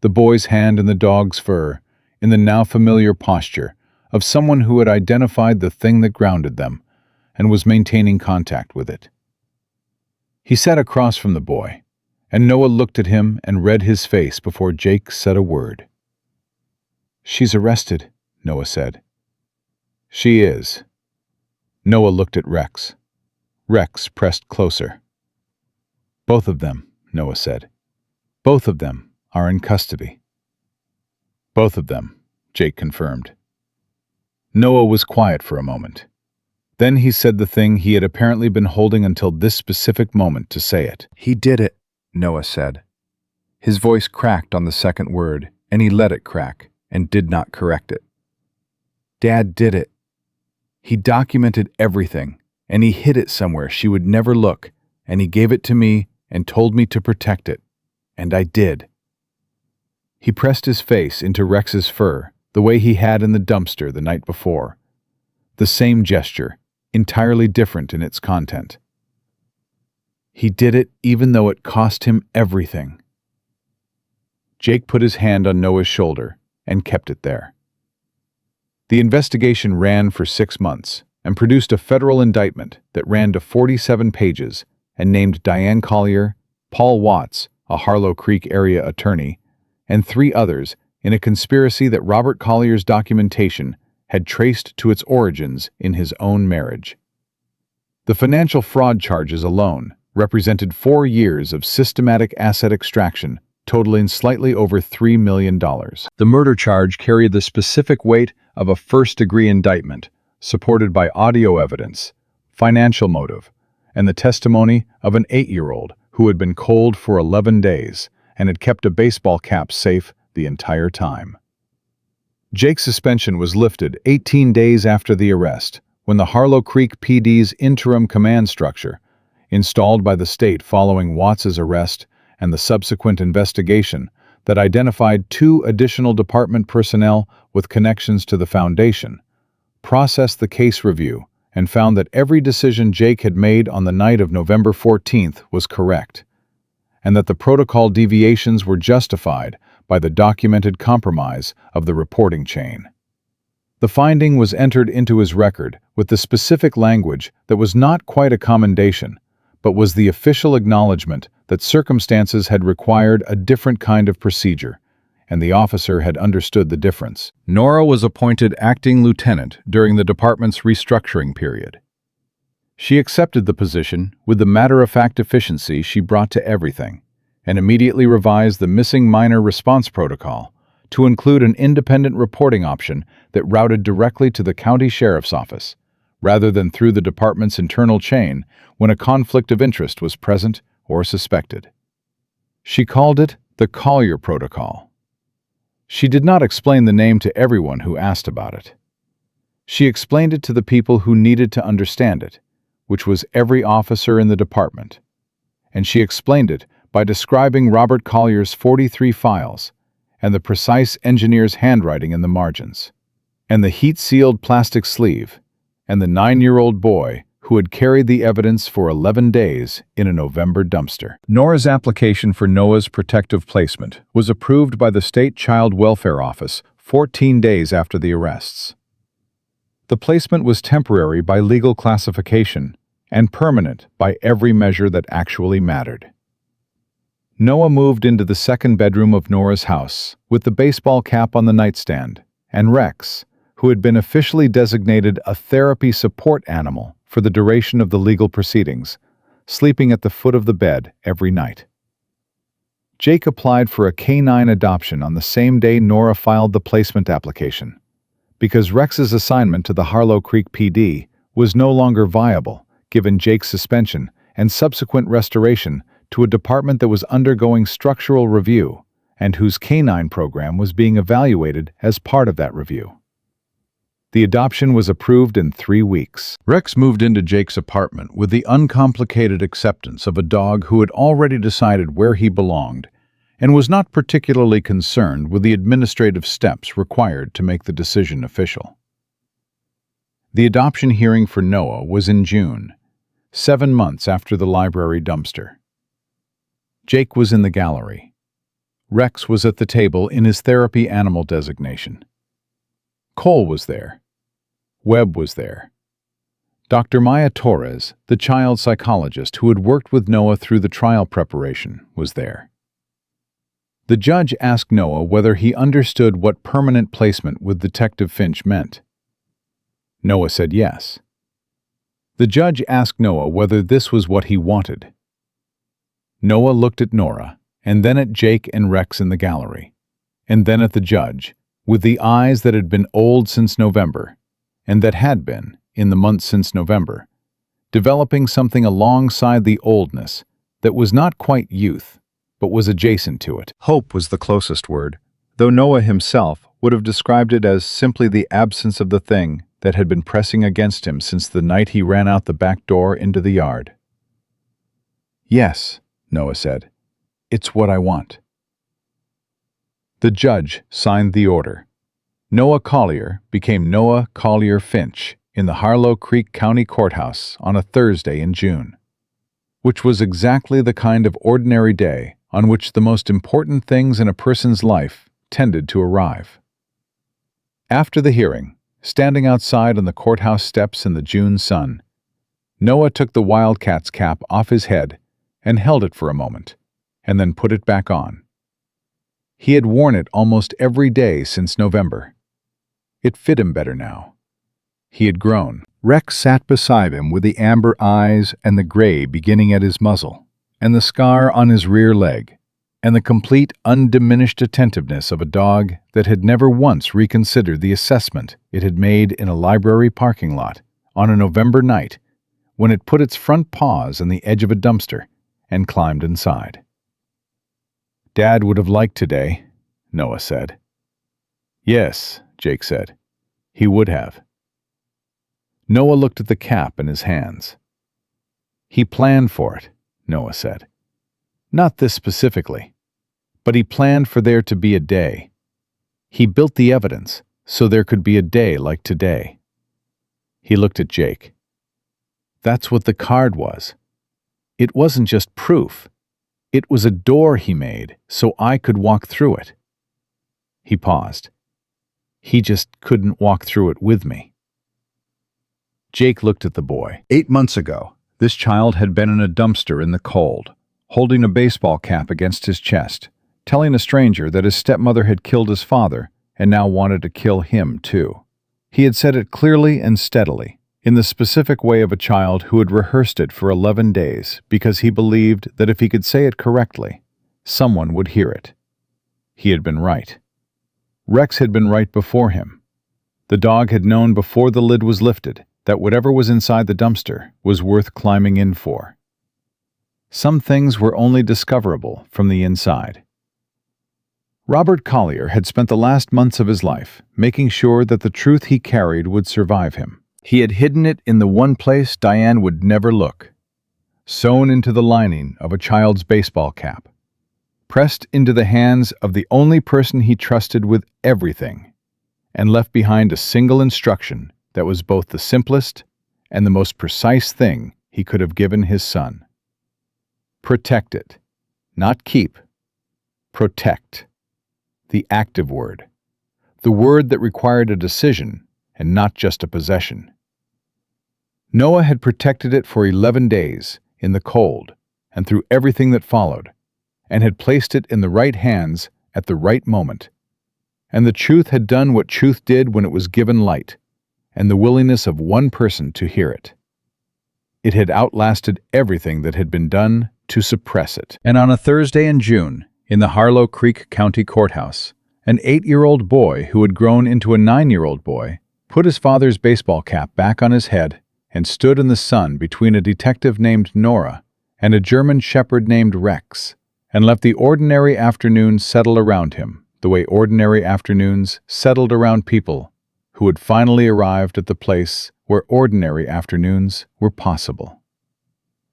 the boy's hand in the dog's fur, in the now familiar posture of someone who had identified the thing that grounded them and was maintaining contact with it. He sat across from the boy, and Noah looked at him and read his face before Jake said a word. "She's arrested," Noah said. "She is." Noah looked at Rex. Rex pressed closer. "Both of them," Noah said. "Both of them are in custody." "Both of them," Jake confirmed. Noah was quiet for a moment. Then he said the thing he had apparently been holding until this specific moment to say it. "He did it," Noah said. His voice cracked on the second word, and he let it crack and did not correct it. Dad did it. He documented everything, and he hid it somewhere she would never look, and he gave it to me and told me to protect it. And I did. He pressed his face into Rex's fur, the way he had in the dumpster the night before. The same gesture, entirely different in its content. He did it even though it cost him everything. Jake put his hand on Noah's shoulder and kept it there. The investigation ran for 6 months and produced a federal indictment that ran to 47 pages and named Diane Collier, Paul Watts, a Harlow Creek area attorney, and 3 others in a conspiracy that Robert Collier's documentation had traced to its origins in his own marriage. The financial fraud charges alone represented 4 years of systematic asset extraction totaling slightly over $3 million. The murder charge carried the specific weight of a first-degree indictment, supported by audio evidence, financial motive, and the testimony of an 8-year-old who had been cold for 11 days and had kept a baseball cap safe the entire time. Jake's suspension was lifted 18 days after the arrest, when the Harlow Creek PD's interim command structure, installed by the state following Watts's arrest and the subsequent investigation that identified 2 additional department personnel with connections to the foundation, processed the case review and found that every decision Jake had made on the night of November 14th was correct, and that the protocol deviations were justified by the documented compromise of the reporting chain. The finding was entered into his record with the specific language that was not quite a commendation, but was the official acknowledgement that circumstances had required a different kind of procedure, and the officer had understood the difference. Nora was appointed acting lieutenant during the department's restructuring period. She accepted the position with the matter-of-fact efficiency she brought to everything, and immediately revised the missing minor response protocol to include an independent reporting option that routed directly to the county sheriff's office, rather than through the department's internal chain when a conflict of interest was present or suspected. She called it the Collier Protocol. She did not explain the name to everyone who asked about it. She explained it to the people who needed to understand it, which was every officer in the department. And she explained it by describing Robert Collier's 43 files and the precise engineer's handwriting in the margins, and the heat-sealed plastic sleeve, and the 9-year-old boy who had carried the evidence for 11 days in a November dumpster. Nora's application for Noah's protective placement was approved by the State Child Welfare Office 14 days after the arrests. The placement was temporary by legal classification and permanent by every measure that actually mattered. Noah moved into the second bedroom of Nora's house with the baseball cap on the nightstand, and Rex, who had been officially designated a therapy support animal for the duration of the legal proceedings, sleeping at the foot of the bed every night. Jake applied for a K9 adoption on the same day Nora filed the placement application, because Rex's assignment to the Harlow Creek PD was no longer viable given Jake's suspension and subsequent restoration to a department that was undergoing structural review and whose K9 program was being evaluated as part of that review. The adoption was approved in 3 weeks. Rex moved into Jake's apartment with the uncomplicated acceptance of a dog who had already decided where he belonged and was not particularly concerned with the administrative steps required to make the decision official. The adoption hearing for Noah was in June, 7 months after the library dumpster. Jake was in the gallery. Rex was at the table in his therapy animal designation. Cole was there. Webb was there. Dr. Maya Torres, the child psychologist who had worked with Noah through the trial preparation, was there. The judge asked Noah whether he understood what permanent placement with Detective Finch meant. Noah said yes. The judge asked Noah whether this was what he wanted. Noah looked at Nora, and then at Jake and Rex in the gallery, and then at the judge, with the eyes that had been old since November, and that had been, in the months since November, developing something alongside the oldness that was not quite youth, but was adjacent to it. Hope was the closest word, though Noah himself would have described it as simply the absence of the thing that had been pressing against him since the night he ran out the back door into the yard. "Yes," Noah said. "It's what I want." The judge signed the order. Noah Collier became Noah Collier Finch in the Harlow Creek County Courthouse on a Thursday in June, which was exactly the kind of ordinary day on which the most important things in a person's life tended to arrive. After the hearing, standing outside on the courthouse steps in the June sun, Noah took the Wildcat's cap off his head and held it for a moment, and then put it back on. He had worn it almost every day since November. It fit him better now. He had grown. Rex sat beside him with the amber eyes and the gray beginning at his muzzle, and the scar on his rear leg, and the complete undiminished attentiveness of a dog that had never once reconsidered the assessment it had made in a library parking lot on a November night when it put its front paws on the edge of a dumpster and climbed inside. "Dad would have liked today," Noah said. "Yes," Jake said. "He would have." Noah looked at the cap in his hands. "He planned for it," Noah said. "Not this specifically, but he planned for there to be a day. He built the evidence so there could be a day like today." He looked at Jake. "That's what the card was. It wasn't just proof. It was a door he made so I could walk through it." He paused. "He just couldn't walk through it with me." Jake looked at the boy. 8 months ago, this child had been in a dumpster in the cold, holding a baseball cap against his chest, telling a stranger that his stepmother had killed his father and now wanted to kill him too. He had said it clearly and steadily, in the specific way of a child who had rehearsed it for 11 days because he believed that if he could say it correctly, someone would hear it. He had been right. Rex had been right before him. The dog had known before the lid was lifted that whatever was inside the dumpster was worth climbing in for. Some things were only discoverable from the inside. Robert Collier had spent the last months of his life making sure that the truth he carried would survive him. He had hidden it in the one place Diane would never look, sewn into the lining of a child's baseball cap, pressed into the hands of the only person he trusted with everything, and left behind a single instruction that was both the simplest and the most precise thing he could have given his son. Protect it, not keep. Protect. The active word. The word that required a decision and not just a possession. Noah had protected it for 11 days in the cold and through everything that followed, and had placed it in the right hands at the right moment. And the truth had done what truth did when it was given light, and the willingness of one person to hear it. It had outlasted everything that had been done to suppress it. And on a Thursday in June, in the Harlow Creek County Courthouse, an 8-year-old boy who had grown into a 9-year-old boy put his father's baseball cap back on his head and stood in the sun between a detective named Nora and a German shepherd named Rex, and let the ordinary afternoon settle around him the way ordinary afternoons settled around people who had finally arrived at the place where ordinary afternoons were possible.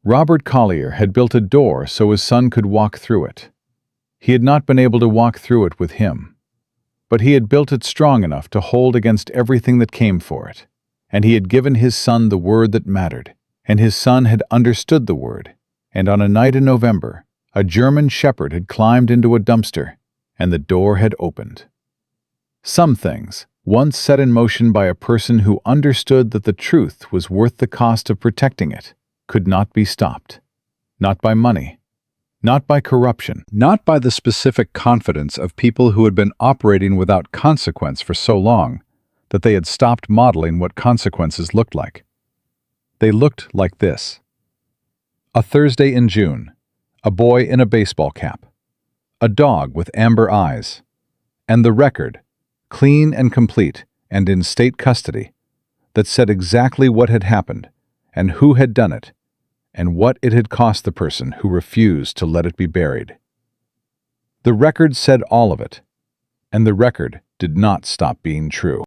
Robert Collier had built a door so his son could walk through it. He had not been able to walk through it with him, but he had built it strong enough to hold against everything that came for it, and he had given his son the word that mattered, and his son had understood the word, and on a night in November, a German shepherd had climbed into a dumpster, and the door had opened. Some things, once set in motion by a person who understood that the truth was worth the cost of protecting it, could not be stopped. Not by money. Not by corruption. Not by the specific confidence of people who had been operating without consequence for so long that they had stopped modeling what consequences looked like. They looked like this. A Thursday in June. A boy in a baseball cap. A dog with amber eyes. And the record, clean and complete and in state custody, that said exactly what had happened and who had done it and what it had cost the person who refused to let it be buried. The record said all of it. And the record did not stop being true.